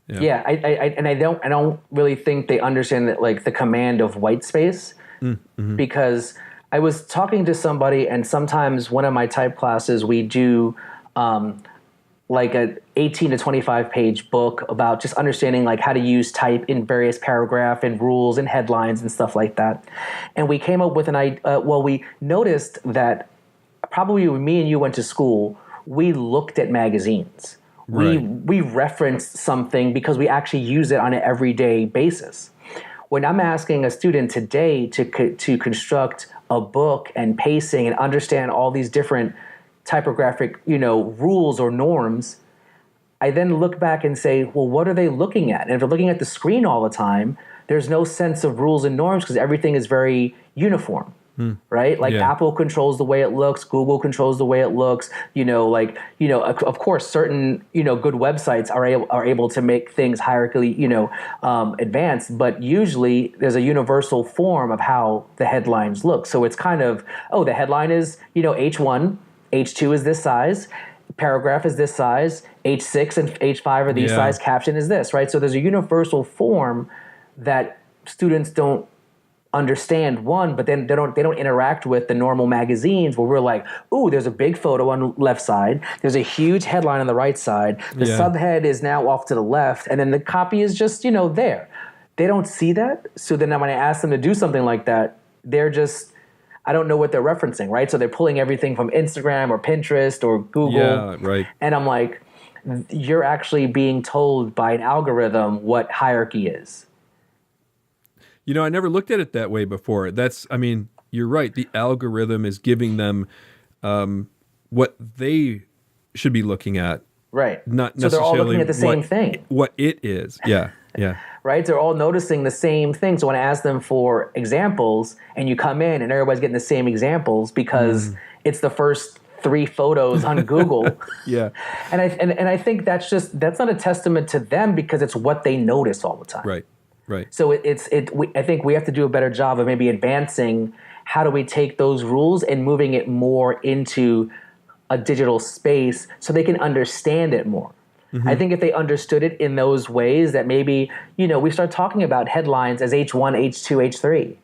Yeah, I don't really think they understand that, like, the command of white space, because I was talking to somebody, and sometimes one of my type classes we do like a 18 to 25 page book about just understanding like how to use type in various paragraph and rules and headlines and stuff like that. And we came up with we noticed that probably when me and you went to school, we looked at magazines. We referenced something because we actually use it on an everyday basis. When I'm asking a student today to construct a book and pacing and understand all these different typographic, you know, rules or norms, I then look back and say, well, what are they looking at? And if they're looking at the screen all the time, there's no sense of rules and norms because everything is very uniform. Right? Like Apple controls the way it looks, Google controls the way it looks, you know, like, you know, of course, certain, you know, good websites are able to make things hierarchically, you know, advanced, but usually there's a universal form of how the headlines look. So it's kind of, the headline is, you know, H1, H2 is this size, paragraph is this size, H6 and H5 are these size, caption is this, right? So there's a universal form that students don't understand, but then they don't interact with the normal magazines where we're like, ooh, there's a big photo on the left side, there's a huge headline on the right side, the subhead is now off to the left, and then the copy is just, you know, there. They don't see that. So then when I ask them to do something like that, they're just, I don't know what they're referencing, right? So they're pulling everything from Instagram or Pinterest or Google. Yeah, right. And I'm like, you're actually being told by an algorithm what hierarchy is. You know, I never looked at it that way before. I mean, you're right. The algorithm is giving them what they should be looking at. Right. Not so they're all looking at the same thing. What it is. Yeah. Right? They're all noticing the same thing. So when I ask them for examples and you come in and everybody's getting the same examples because it's the first 3 photos on Google. Yeah. And I think that's not a testament to them because it's what they notice all the time. Right. So I think we have to do a better job of maybe advancing how do we take those rules and moving it more into a digital space so they can understand it more. I think if they understood it in those ways that maybe, you know, we start talking about headlines as H1, H2,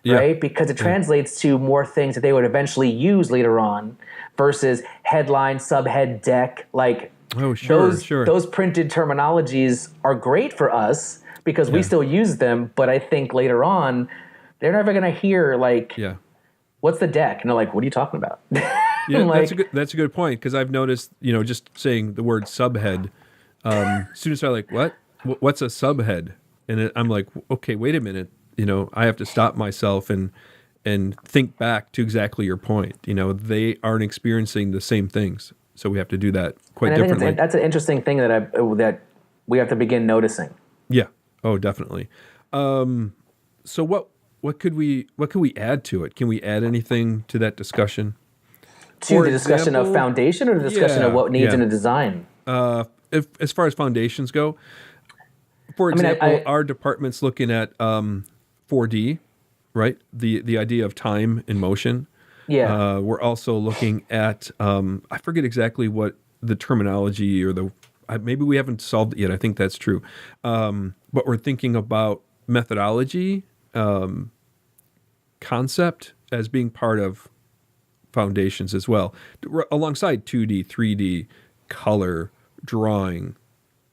H3, right? Because it translates to more things that they would eventually use later on versus headline, subhead, deck. Like those printed terminologies are great for us because we still use them, but I think later on, they're never going to hear, like, what's the deck? And they're like, what are you talking about? That's a good point, because I've noticed, you know, just saying the word subhead, students are like, what? What's a subhead? And I'm like, okay, wait a minute. You know, I have to stop myself and think back to exactly your point. You know, they aren't experiencing the same things, so we have to do that quite differently. I think that's an interesting thing that we have to begin noticing. Yeah. Oh, definitely. So what could we add to it? Can we add anything to that discussion? To the discussion of foundation or the discussion of what needs in a design? As far as foundations go, for example, our department's looking at 4D right? The idea of time in motion. Yeah. We're also looking at, I forget exactly what the terminology or maybe we haven't solved it yet. I think that's true. But we're thinking about methodology, concept as being part of foundations as well, alongside 2D, 3D, color, drawing.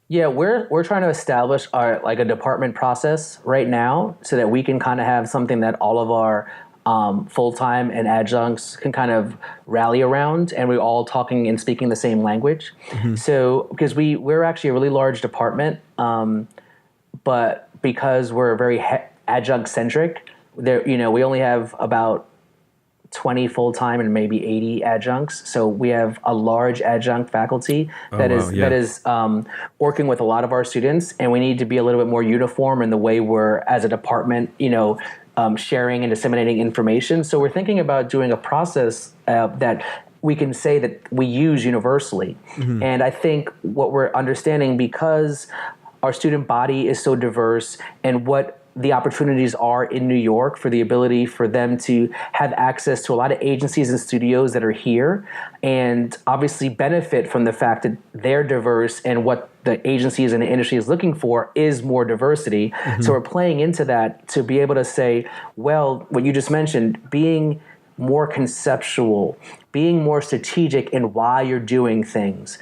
Yeah, we're trying to establish a department process right now so that we can kind of have something that all of our full-time and adjuncts can kind of rally around, and we're all talking and speaking the same language. Mm-hmm. So, because we're actually a really large department, but because we're very adjunct-centric, we only have about 20 full-time and maybe 80 adjuncts. So we have a large adjunct faculty that is working with a lot of our students, and we need to be a little bit more uniform in the way we're, as a department, sharing and disseminating information. So we're thinking about doing a process that we can say that we use universally. Mm-hmm. And I think what we're understanding, because our student body is so diverse, and what the opportunities are in New York for the ability for them to have access to a lot of agencies and studios that are here, and obviously benefit from the fact that they're diverse, and what the agencies and the industry is looking for is more diversity. Mm-hmm. So we're playing into that to be able to say, well, what you just mentioned, being more conceptual, being more strategic in why you're doing things,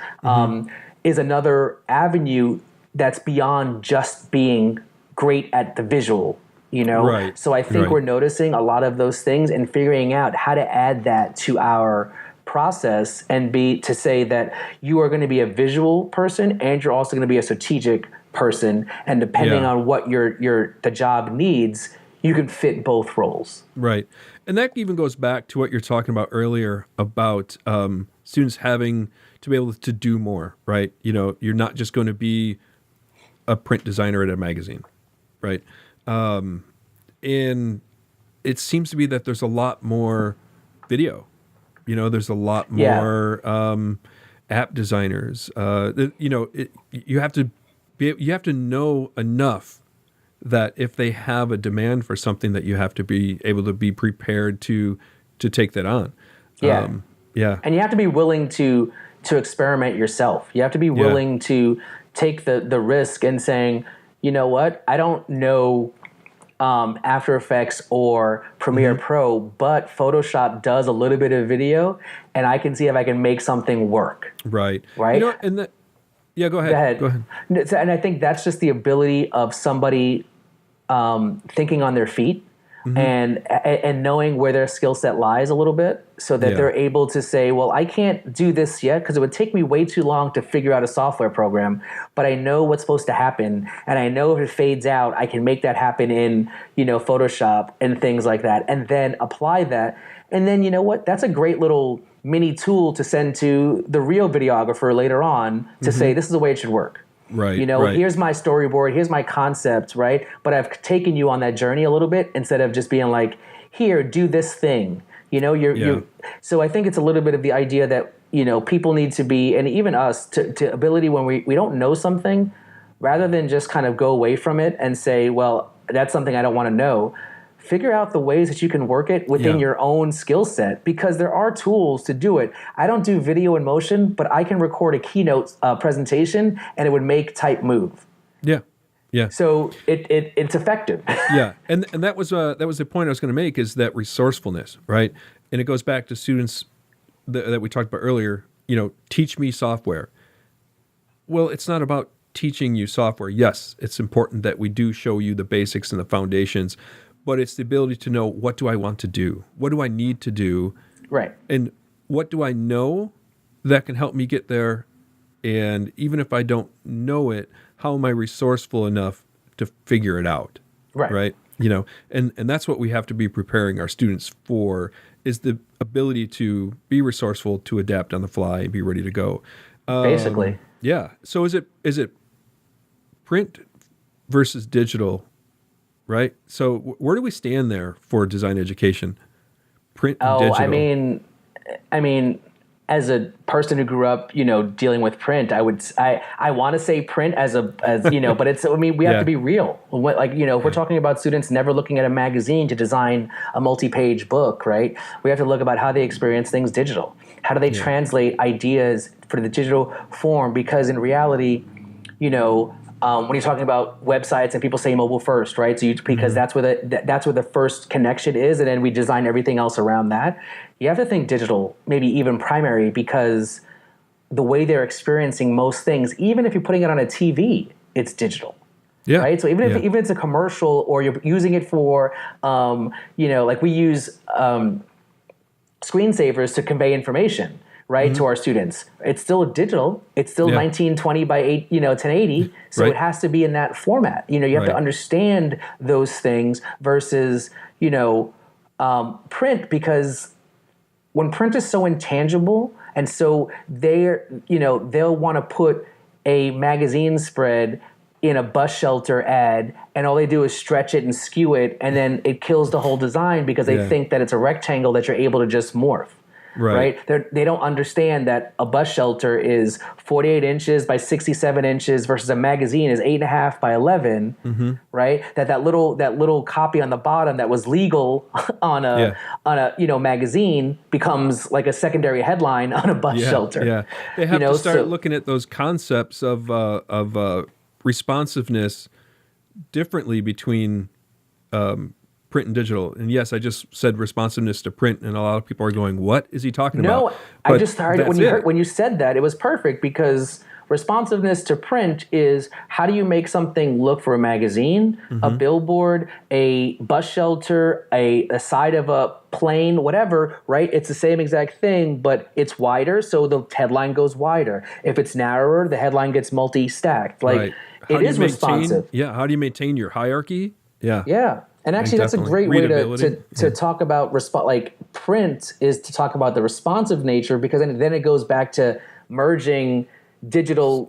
is another avenue that's beyond just being great at the visual, Right. So I think we're noticing a lot of those things and figuring out how to add that to our process, and to say that you are going to be a visual person and you're also going to be a strategic person, and depending on what the job needs, you can fit both roles. Right. And that even goes back to what you're talking about earlier about students having to be able to do more, right? You're not just going to be a print designer at a magazine. Right. And it seems to be that there's a lot more video, there's a lot more app designers, you have to know enough that if they have a demand for something, that you have to be able to be prepared to take that on. Yeah. And you have to be willing to experiment yourself. You have to be willing to take the risk and saying, you know what? I don't know After Effects or Premiere Pro, but Photoshop does a little bit of video, and I can see if I can make something work. Right. Right. Go ahead. Go ahead. And I think that's just the ability of somebody thinking on their feet, and knowing where their skill set lies a little bit, so that they're able to say, well, I can't do this yet because it would take me way too long to figure out a software program, but I know what's supposed to happen, and I know if it fades out, I can make that happen in, Photoshop and things like that, and then apply that. And then, you know what? That's a great little mini tool to send to the real videographer later on to say, this is the way it should work. Right. Here's my storyboard, here's my concept, right? But I've taken you on that journey a little bit, instead of just being like, here, do this thing. So I think it's a little bit of the idea that, people need to be, and even us, to ability when we don't know something, rather than just kind of go away from it and say, well, that's something I don't want to know. Figure out the ways that you can work it within your own skill set, because there are tools to do it. I don't do video in motion, but I can record a keynote presentation and it would make type move. Yeah. Yeah. So it's effective. Yeah. And that was the point I was going to make, is that resourcefulness, right? And it goes back to students that we talked about earlier, teach me software. Well, it's not about teaching you software. Yes, it's important that we do show you the basics and the foundations, but it's the ability to know, what do I want to do? What do I need to do? Right. And what do I know that can help me get there? And even if I don't know it, how am I resourceful enough to figure it out? Right. Right. And that's what we have to be preparing our students for, is the ability to be resourceful, to adapt on the fly, and be ready to go. Basically. Yeah. So is it print versus digital? Right. So where do we stand there for design education? Print and digital. I mean, as a person who grew up, dealing with print, I want to say print as but it's, we have to be real. If we're talking about students never looking at a magazine to design a multi-page book, right? We have to look about how they experience things digital. How do they translate ideas for the digital form? Because in reality, when you're talking about websites and people say mobile first, right? So because that's where the first connection is, and then we design everything else around that. You have to think digital, maybe even primary, because the way they're experiencing most things, even if you're putting it on a TV, it's digital. Yeah. Right. So even if it's a commercial or you're using it for, like we use screensavers to convey information, right, to our students. It's still digital. It's still 1920 by 1080. So it has to be in that format. You have to understand those things versus, print, because when print is so intangible, and so they'll want to put a magazine spread in a bus shelter ad, and all they do is stretch it and skew it, and then it kills the whole design because they think that it's a rectangle that you're able to just morph. Right. They don't understand that a bus shelter is 48 inches by 67 inches versus a magazine is 8.5 by 11. Right. That little copy on the bottom that was legal on a magazine becomes like a secondary headline on a bus shelter. Yeah. They have to start looking at those concepts of responsiveness differently between print and digital. And yes, I just said responsiveness to print, and a lot of people are going, what is he talking about? No, I just started when you said that, it was perfect, because responsiveness to print is how do you make something look for a magazine, a billboard, a bus shelter, a side of a plane, whatever, right? It's the same exact thing, but it's wider, so the headline goes wider. If it's narrower, the headline gets multi-stacked. It is responsive. Yeah, how do you maintain your hierarchy? Yeah. Yeah. And actually, that's a great way to talk about print is to talk about the responsive nature, because then it goes back to merging digital,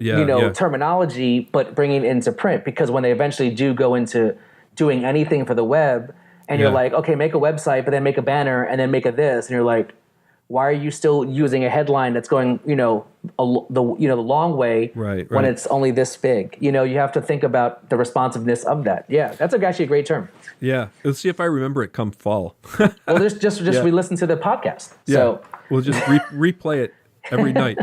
terminology, but bringing it into print. Because when they eventually do go into doing anything for the web, and you're like, okay, make a website, but then make a banner, and then make a this, and you're like, why are you still using a headline that's going, the long way when it's only this big? You have to think about the responsiveness of that. Yeah, that's actually a great term. Yeah, let's see if I remember it come fall. Well, just re-listen to the podcast. Yeah, so we'll just replay it every night.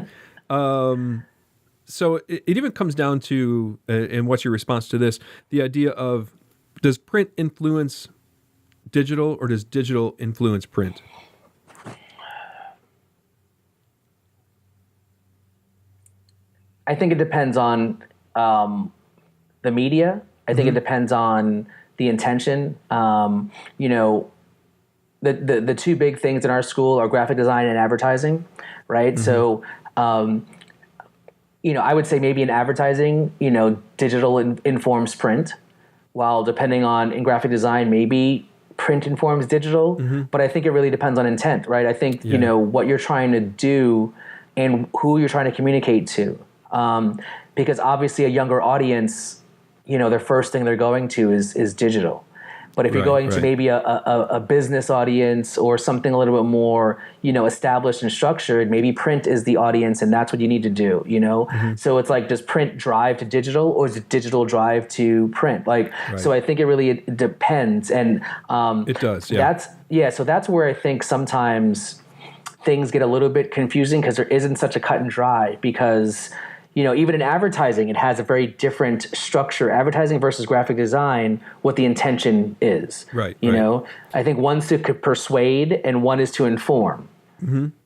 So it even comes down to, and what's your response to this? The idea of, does print influence digital, or does digital influence print? I think it depends on the media. I think it depends on the intention. The two big things in our school are graphic design and advertising, right? So, I would say maybe in advertising, digital informs print, while depending on in graphic design, maybe print informs digital. But I think it really depends on intent, right? I think, what you're trying to do and who you're trying to communicate to. Because obviously a younger audience, their first thing they're going to is digital. But if you're going to maybe a business audience or something a little bit more, established and structured, maybe print is the audience, and that's what you need to do, So it's like, does print drive to digital, or does digital drive to print? So I think it really depends. And it does, yeah. So that's where I think sometimes things get a little bit confusing, because there isn't such a cut and dry, because even in advertising, it has a very different structure. Advertising versus graphic design, what the intention is. Right. I think one's to persuade and one is to inform.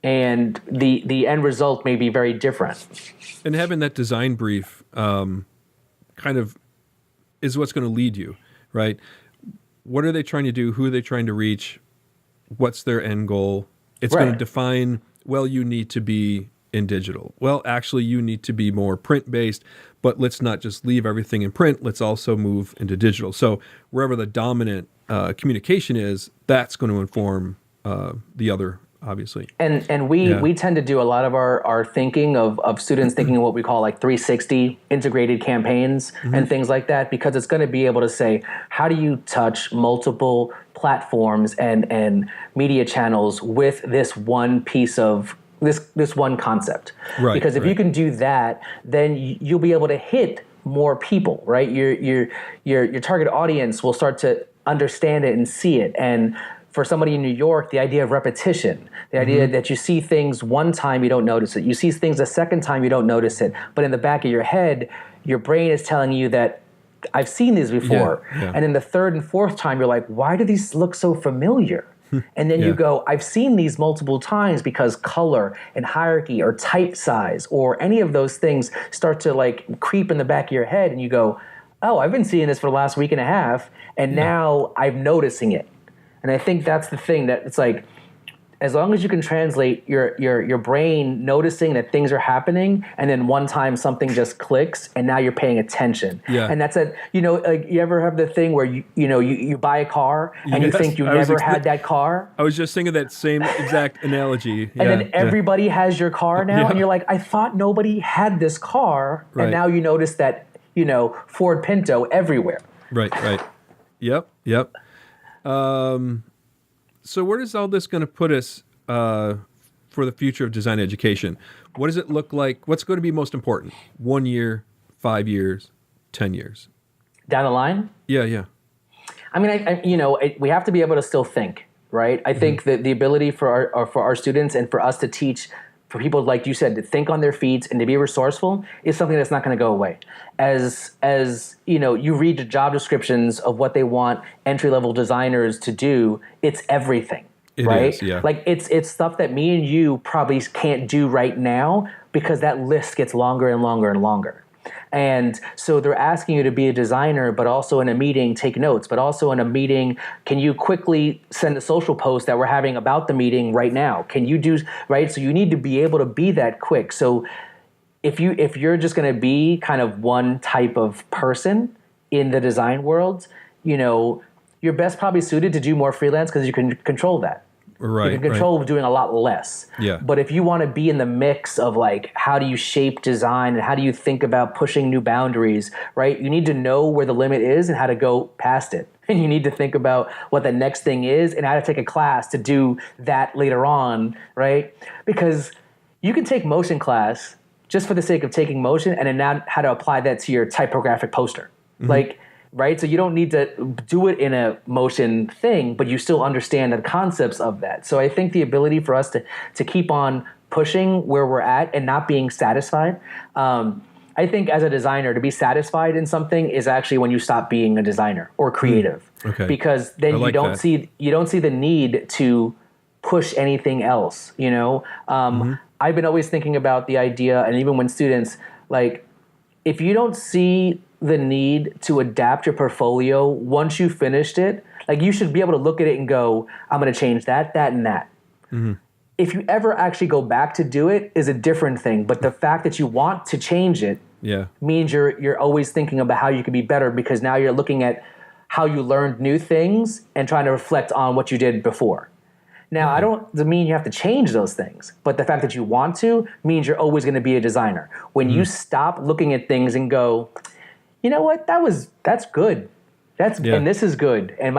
And the end result may be very different. And having that design brief kind of is what's going to lead you, right? What are they trying to do? Who are they trying to reach? What's their end goal? It's going to define, well, you need to be in digital. Well, actually, you need to be more print-based, but let's not just leave everything in print. Let's also move into digital. So wherever the dominant communication is, that's going to inform the other, obviously. And we tend to do a lot of our thinking of students thinking of what we call 360 integrated campaigns and things like that, because it's going to be able to say, how do you touch multiple platforms and media channels with this one piece of this one concept. Right. Because if you can do that, then you'll be able to hit more people, right? Your target audience will start to understand it and see it. And for somebody in New York, the idea of repetition, the idea that you see things one time, you don't notice it. You see things a second time, you don't notice it. But in the back of your head, your brain is telling you that I've seen these before. Yeah. And in the third and fourth time, you're like, why do these look so familiar? And then you go, I've seen these multiple times because color and hierarchy or type size or any of those things start to like creep in the back of your head. And you go, oh, I've been seeing this for the last week and a half. And now I'm noticing it. And I think that's the thing, that it's like, as long as you can translate your brain noticing that things are happening, and then one time something just clicks, and now you're paying attention. Yeah. And that's like you ever have the thing where you buy a car and you think you never had that car? I was just thinking that same exact analogy. And then everybody has your car now, and you're like, I thought nobody had this car, and now you notice that, Ford Pinto everywhere. Right. Yep. So where is all this going to put us for the future of design education? What does it look like? What's going to be most important? 1 year, 5 years, 10 years? Down the line? Yeah. I mean, we have to be able to still think, right? I think that the ability for our students and for us to teach, for people like you said, to think on their feet and to be resourceful is something that's not going to go away. As you read the job descriptions of what they want entry-level designers to do, it's everything, right? Is, yeah. Like it's stuff that me and you probably can't do right now because that list gets longer and longer and longer. And so they're asking you to be a designer, but also in a meeting, take notes, but also in a meeting, can you quickly send a social post that we're having about the meeting right now? Can you do, right? So you need to be able to be that quick. So if you're just going to be kind of one type of person in the design world, you're best probably suited to do more freelance because you can control that. Right. You can control doing a lot less. Yeah. But if you want to be in the mix of like, how do you shape design and how do you think about pushing new boundaries, right? You need to know where the limit is and how to go past it. And you need to think about what the next thing is and how to take a class to do that later on, right? Because you can take motion class just for the sake of taking motion and then now how to apply that to your typographic poster. Like, right? So you don't need to do it in a motion thing, but you still understand the concepts of that. So I think the ability for us to keep on pushing where we're at and not being satisfied. I think as a designer, to be satisfied in something is actually when you stop being a designer or creative. Okay. Because then you don't see the need to push anything else. I've been always thinking about the idea, and even when students, like, if you don't see the need to adapt your portfolio once you finished it, like you should be able to look at it and go, I'm going to change that, and that. If you ever actually go back to do it is a different thing. But the fact that you want to change it means you're always thinking about how you can be better, because now you're looking at how you learned new things and trying to reflect on what you did before. Now, I don't mean you have to change those things, but the fact that you want to means you're always going to be a designer. When you stop looking at things and go, you know what? That's good. And this is good. And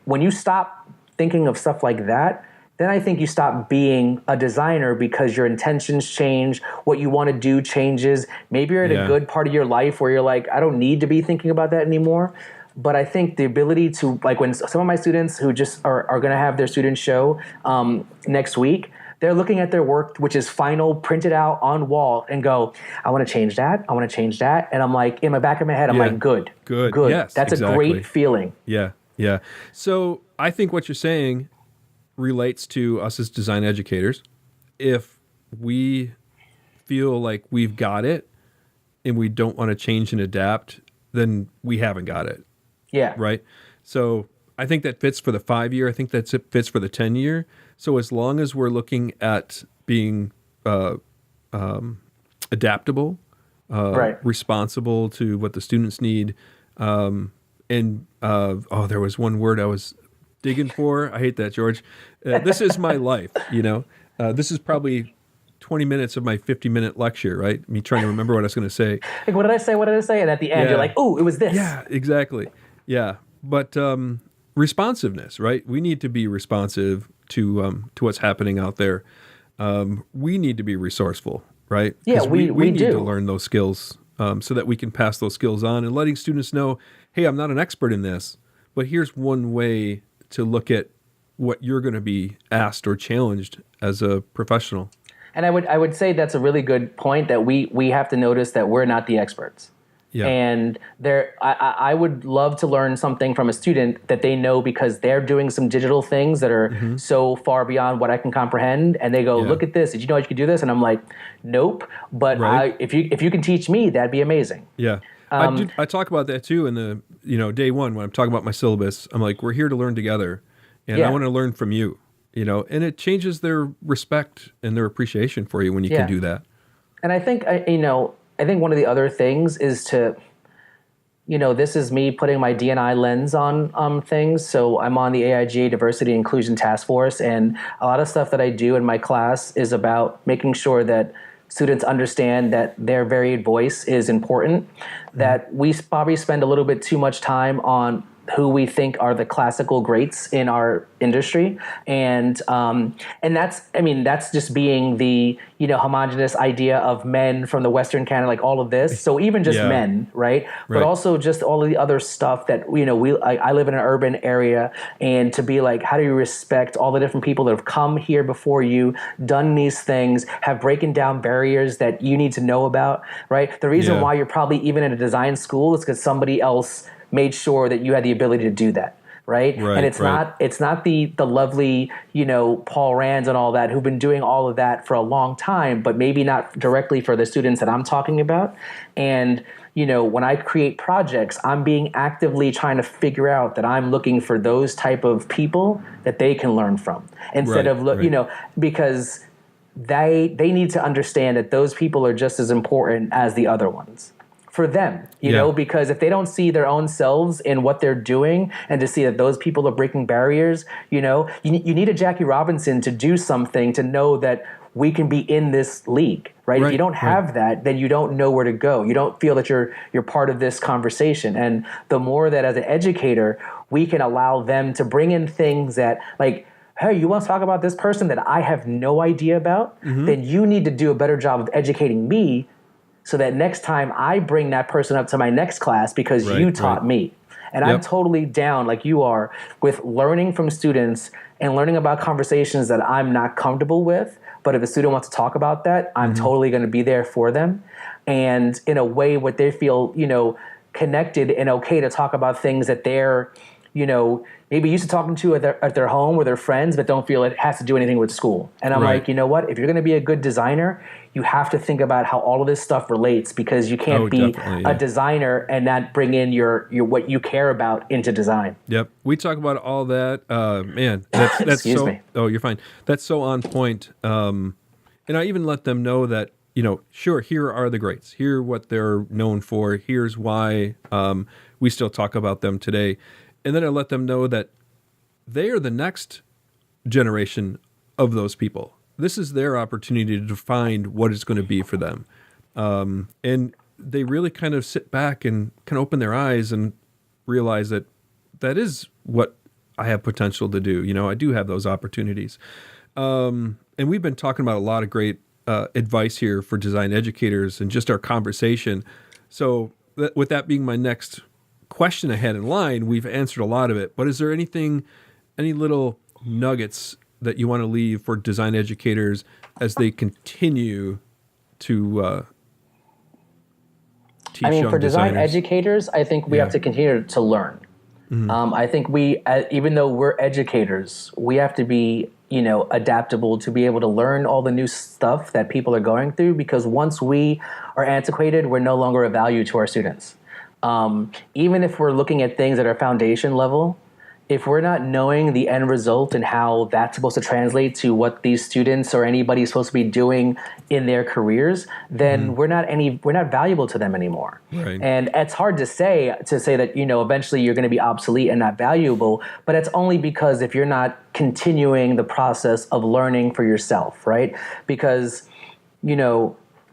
when you stop thinking of stuff like that, then I think you stop being a designer because your intentions change. What you want to do changes. Maybe you're at a good part of your life where you're like, I don't need to be thinking about that anymore. But I think the ability to, like, when some of my students who just are going to have their student show next week, they're looking at their work, which is final, printed out on wall, and go, I want to change that. I want to change that. And I'm like, in my back of my head, I'm like, good. Yes, That's exactly. a great feeling. Yeah. So I think what you're saying relates to us as design educators. If we feel like we've got it and we don't want to change and adapt, then we haven't got it. Yeah. Right? So I think that fits for the 5 year. I think that fits for the 10 year. So as long as we're looking at being adaptable, responsible to what the students need, there was one word I was digging for. I hate that, George. This is my life, This is probably 20 minutes of my 50-minute lecture, right? Me trying to remember what I was going to say. Like, what did I say? And at the end, you're like, oh, it was this. Yeah, exactly. Yeah. But responsiveness, right? We need to be responsive to what's happening out there. we need to be resourceful, right? Yeah, 'Cause we need do. to learn those skills so that we can pass those skills on, and letting students know, hey, I'm not an expert in this, but here's one way to look at what you're going to be asked or challenged as a professional. And I would say that's a really good point, that we have to notice that we're not the experts. Yeah. And I would love to learn something from a student that they know because they're doing some digital things that are so far beyond what I can comprehend. And they go, look at this. Did you know you could do this? And I'm like, nope. But if you can teach me, that'd be amazing. Yeah. I talk about that too in the, day one when I'm talking about my syllabus. I'm like, we're here to learn together, and I want to learn from you, and it changes their respect and their appreciation for you when you can do that. And I think, I think one of the other things is to, this is me putting my D&I lens on things. So I'm on the AIGA Diversity and Inclusion Task Force, and a lot of stuff that I do in my class is about making sure that students understand that their varied voice is important, that we probably spend a little bit too much time on who we think are the classical greats in our industry. And that's just being the, homogenous idea of men from the Western Canada, like all of this. So even just men, right? But also just all of the other stuff that, I live in an urban area, and to be like, how do you respect all the different people that have come here before you, done these things, have breaking down barriers that you need to know about, right? The reason why you're probably even in a design school is because somebody else made sure that you had the ability to do that, right? And it's not the lovely, Paul Rands and all that who've been doing all of that for a long time, but maybe not directly for the students that I'm talking about. And, when I create projects, I'm being actively trying to figure out that I'm looking for those type of people that they can learn from, instead of, because they need to understand that those people are just as important as the other ones. For them, because if they don't see their own selves in what they're doing, and to see that those people are breaking barriers, you need a Jackie Robinson to do something to know that we can be in this league, right? If you don't have that, then you don't know where to go. You don't feel that you're part of this conversation. And the more that as an educator, we can allow them to bring in things that, like, hey, you want to talk about this person that I have no idea about? Then you need to do a better job of educating me, so that next time I bring that person up to my next class because you taught me. And I'm totally down, like you are, with learning from students and learning about conversations that I'm not comfortable with. But if a student wants to talk about that, I'm totally going to be there for them. And in a way where they feel, connected and okay to talk about things that they're, maybe used to talking to at their home with their friends, but don't feel it has to do anything with school. And I'm like, you know what? If you're going to be a good designer, you have to think about how all of this stuff relates, because you can't be a designer and not bring in your what you care about into design. Yep. We talk about all that. Man, that's Excuse so, me. Oh, you're fine. That's so on point. And I even let them know that, sure, here are the greats. Here are what they're known for. Here's why we still talk about them today. And then I let them know that they are the next generation of those people. This is their opportunity to define what it's going to be for them. And they really kind of sit back and kind of open their eyes and realize that that is what I have potential to do. I do have those opportunities. And we've been talking about a lot of great advice here for design educators and just our conversation. So with that being my next question I had in line, we've answered a lot of it, but is there any little nuggets that you want to leave for design educators as they continue to teach young designers? For design educators, I think we have to continue to learn. I think we, even though we're educators, we have to be, adaptable to be able to learn all the new stuff that people are going through, because once we are antiquated, we're no longer of value to our students. Even if we're looking at things at our foundation level, if we're not knowing the end result and how that's supposed to translate to what these students or anybody is supposed to be doing in their careers, then we're not valuable to them anymore. Right. And it's hard to say that, eventually you're going to be obsolete and not valuable, but it's only because if you're not continuing the process of learning for yourself, right? Because,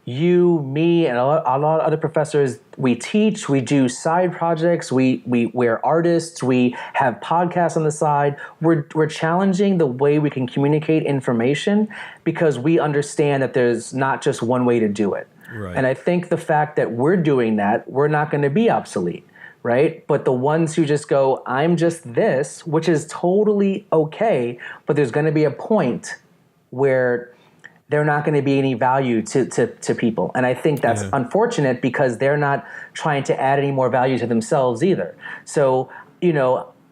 you, me, and a lot of other professors, we teach, we do side projects, we're artists, we have podcasts on the side. We're challenging the way we can communicate information because we understand that there's not just one way to do it. Right. And I think the fact that we're doing that, we're not going to be obsolete, right? But the ones who just go, I'm just this, which is totally okay, but there's going to be a point where they're not going to be any value to people. And I think that's unfortunate because they're not trying to add any more value to themselves either. So,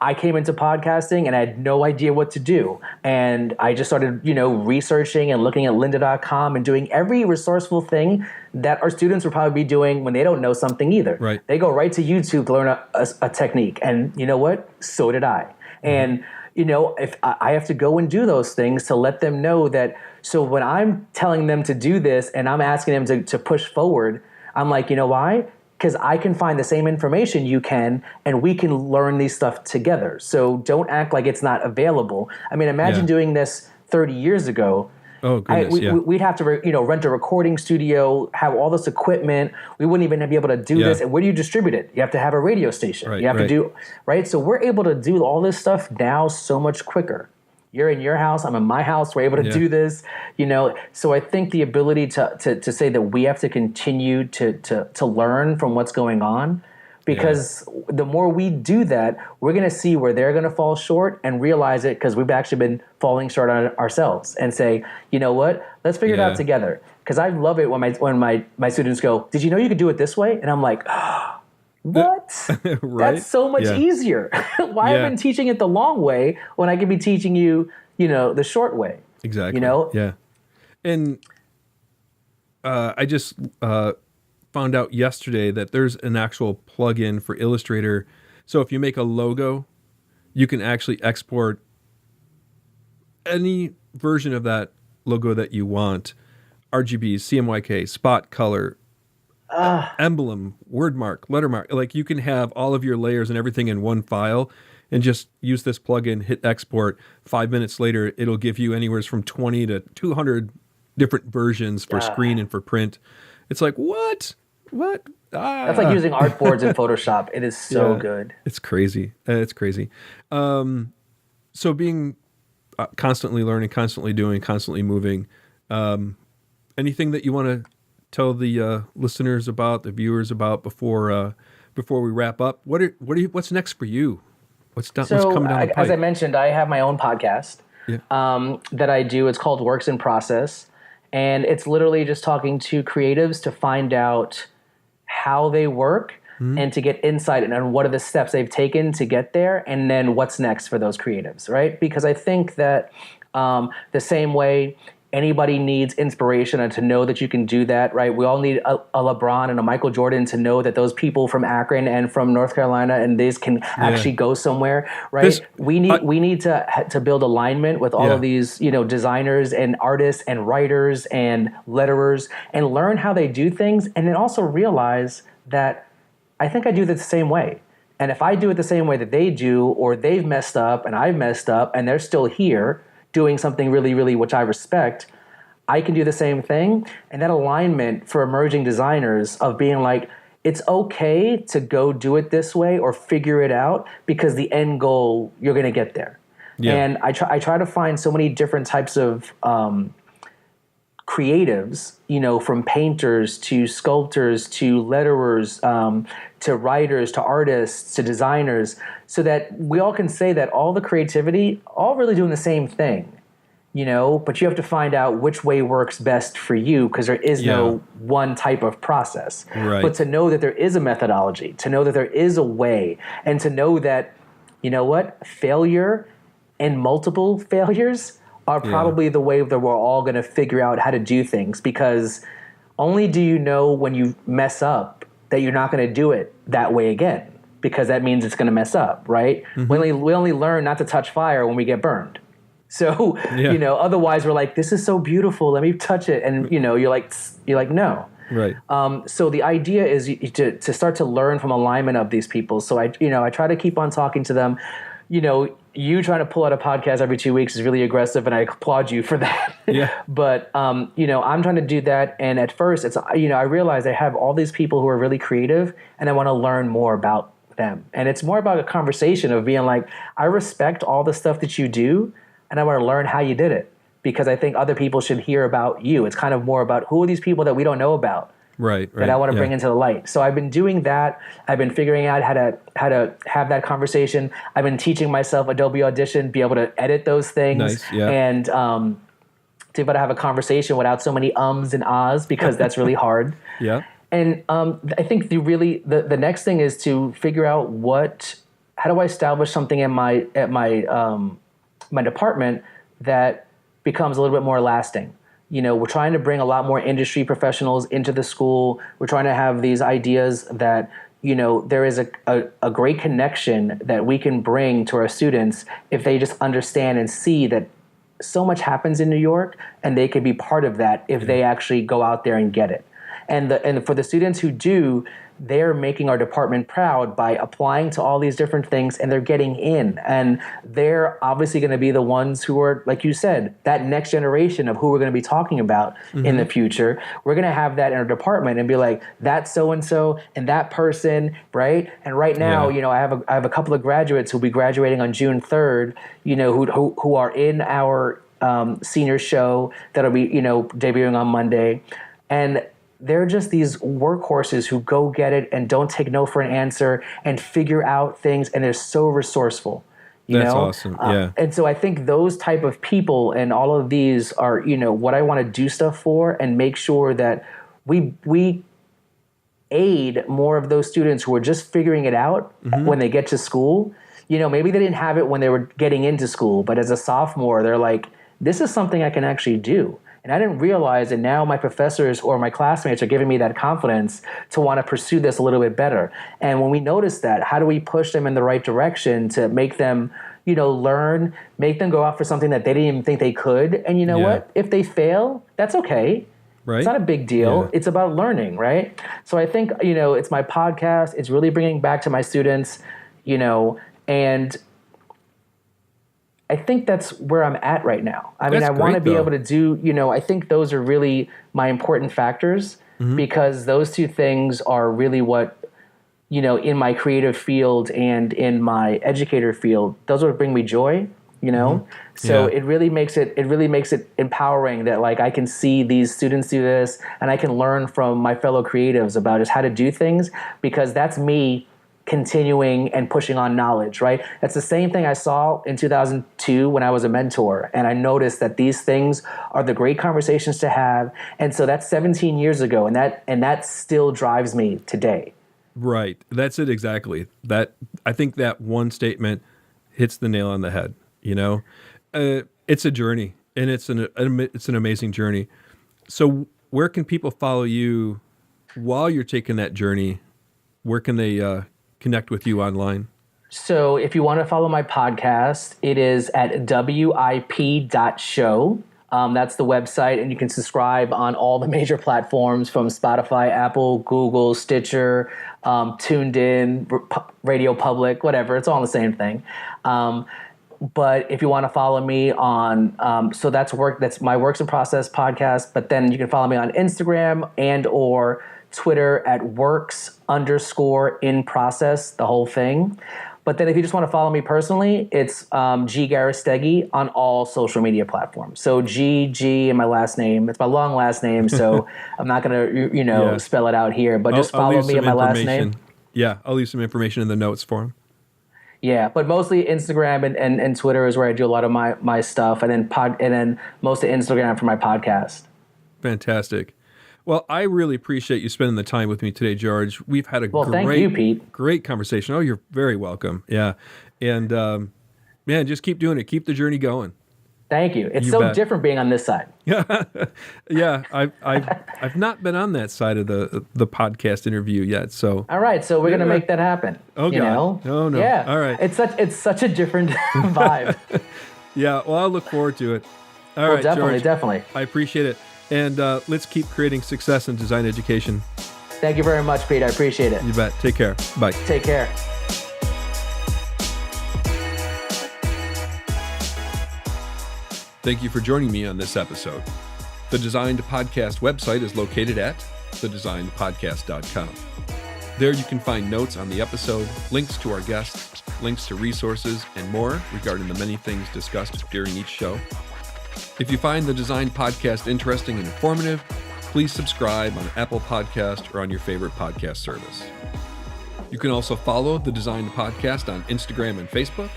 I came into podcasting and I had no idea what to do. And I just started, researching and looking at lynda.com and doing every resourceful thing that our students would probably be doing when they don't know something either. Right. They go right to YouTube to learn a technique. And you know what? So did I. Mm-hmm. And, if I have to go and do those things to let them know that. So when I'm telling them to do this and I'm asking them to push forward, I'm like, you know why? Because I can find the same information you can, and we can learn these stuff together. So don't act like it's not available. I mean, imagine doing this 30 years ago. Oh, goodness, we'd have to, rent a recording studio, have all this equipment. We wouldn't even be able to do this. And where do you distribute it? You have to have a radio station. Right, you have to do, right? So we're able to do all this stuff now so much quicker. You're in your house, I'm in my house, we're able to do this, So I think the ability to say that we have to continue to learn from what's going on, because the more we do that, we're going to see where they're going to fall short and realize it because we've actually been falling short on it ourselves and say, you know what, let's figure it out together. Because I love it when my students go, did you know you could do it this way? And I'm like, what? Right? That's so much easier. Why have I been teaching it the long way when I could be teaching you, the short way? Exactly. Yeah. And I just found out yesterday that there's an actual plugin for Illustrator. So if you make a logo, you can actually export any version of that logo that you want. RGB, CMYK, spot color, emblem, word mark, letter mark. Like you can have all of your layers and everything in one file and just use this plugin, hit export. 5 minutes later, it'll give you anywhere from 20 to 200 different versions for screen and for print. It's like, what? That's like using artboards in Photoshop. It is so good. It's crazy. It's crazy. So being constantly learning, constantly doing, constantly moving. Anything that you want to tell the listeners about, the viewers about before we wrap up? What's next for you? What's coming down the pipe? As I mentioned, I have my own podcast that I do. It's called Works in Process, and it's literally just talking to creatives to find out how they work and to get insight on what are the steps they've taken to get there, and then what's next for those creatives, right? Because I think that the same way anybody needs inspiration and to know that you can do that, right? We all need a LeBron and a Michael Jordan to know that those people from Akron and from North Carolina and these can actually go somewhere, right? We need to build alignment with all of these, designers and artists and writers and letterers and learn how they do things, and then also realize that I think I do it the same way. And if I do it the same way that they do, or they've messed up and I've messed up and they're still here doing something really, really which I respect, I can do the same thing. And that alignment for emerging designers of being like, it's okay to go do it this way or figure it out because the end goal, you're going to get there. Yeah. And I try to find so many different types of creatives, from painters to sculptors to letterers, to writers, to artists, to designers, so that we all can say that all the creativity, all really doing the same thing, but you have to find out which way works best for you because there is no one type of process. Right. But to know that there is a methodology, to know that there is a way, and to know that, failure and multiple failures are probably the way that we're all going to figure out how to do things, because only do you know when you mess up that you're not going to do it that way again, because that means it's going to mess up, right? Mm-hmm. We only learn not to touch fire when we get burned. So, otherwise we're like, this is so beautiful, let me touch it. And, you're like, no. Right. So the idea is to start to learn from alignment of these people. So I try to keep on talking to them. you trying to pull out a podcast every 2 weeks is really aggressive, and I applaud you for that. Yeah. But, I'm trying to do that. And at first it's, I realize I have all these people who are really creative and I want to learn more about them. And it's more about a conversation of being like, I respect all the stuff that you do and I want to learn how you did it, because I think other people should hear about you. It's kind of more about who are these people that we don't know about. Right. That I want to bring into the light. So I've been doing that. I've been figuring out how to have that conversation. I've been teaching myself Adobe Audition, be able to edit those things, nice, yeah. and to be able to have a conversation without so many ums and ahs, because that's really hard. Yeah. And I think the next thing is to figure out how do I establish something in my department that becomes a little bit more lasting. We're trying to bring a lot more industry professionals into the school. We're trying to have these ideas that, there is a great connection that we can bring to our students if they just understand and see that so much happens in New York, and they could be part of that if they actually go out there and get it. And for the students who do, they're making our department proud by applying to all these different things, and they're getting in. And they're obviously going to be the ones who are, like you said, that next generation of who we're going to be talking about in the future. We're going to have that in our department and be like, that's so-and-so and that person, right? And right now, I have a couple of graduates who'll be graduating on June 3rd, who are in our senior show that'll be, debuting on Monday. And they're just these workhorses who go get it and don't take no for an answer and figure out things, and they're so resourceful. That's awesome. Yeah. And so I think those type of people and all of these are, what I want to do stuff for, and make sure that we aid more of those students who are just figuring it out when they get to school. Maybe they didn't have it when they were getting into school, but as a sophomore, they're like, this is something I can actually do. And I didn't realize that now my professors or my classmates are giving me that confidence to want to pursue this a little bit better. And when we notice that, how do we push them in the right direction to make them, learn, make them go out for something that they didn't even think they could? And you know what? If they fail, that's okay. Right. It's not a big deal. Yeah. It's about learning, right? So I think, it's my podcast. It's really bringing back to my students, and I think that's where I'm at right now. I mean, I want to be able to do, I think those are really my important factors, because those two things are really what, in my creative field and in my educator field, those are what bring me joy, So it really makes it empowering that, like, I can see these students do this, and I can learn from my fellow creatives about just how to do things, because that's me continuing and pushing on knowledge, right? That's the same thing I saw in 2002 when I was a mentor, and I noticed that these things are the great conversations to have. And so that's 17 years ago, and that still drives me today. Right. That's it exactly. I think that one statement hits the nail on the head, It's a journey, and it's an amazing journey. So where can people follow you while you're taking that journey? Where can they connect with you online? So if you want to follow my podcast, it is at wip.show. That's the website, and you can subscribe on all the major platforms from Spotify, Apple, Google, Stitcher, Tuned In, Radio Public, whatever. It's all the same thing. But if you want to follow me on, so that's my Works in Process podcast. But then you can follow me on Instagram and or Twitter at works_in_process, the whole thing. But then if you just want to follow me personally, it's G Garrastegui on all social media platforms. So G and my last name. It's my long last name, so I'm not going to spell it out here. But just follow me at my last name. Yeah, I'll leave some information in the notes for him. Yeah, but mostly Instagram and Twitter is where I do a lot of my stuff, and then most of Instagram for my podcast. Fantastic. Well, I really appreciate you spending the time with me today, George. We've had thank you, Pete. Great conversation. Oh, you're very welcome. Yeah. And, just keep doing it. Keep the journey going. Thank you. It's so different being on this side. Yeah. I've not been on that side of the podcast interview yet. So. All right. So we're going to make that happen. Oh, God. No. Yeah. All right. It's such a different vibe. Yeah. Well, I'll look forward to it. All right, definitely, George, definitely. I appreciate it. And let's keep creating success in design education. Thank you very much, Pete. I appreciate it. You bet. Take care. Bye. Take care. Thank you for joining me on this episode. The Designed Podcast website is located at thedesignedpodcast.com. There you can find notes on the episode, links to our guests, links to resources, and more regarding the many things discussed during each show. If you find the Designed Podcast interesting and informative, please subscribe on Apple Podcast or on your favorite podcast service. You can also follow the Designed Podcast on Instagram and Facebook,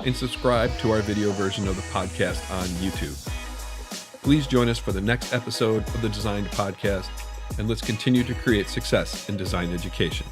and subscribe to our video version of the podcast on YouTube. Please join us for the next episode of the Designed Podcast, and let's continue to create success in design education.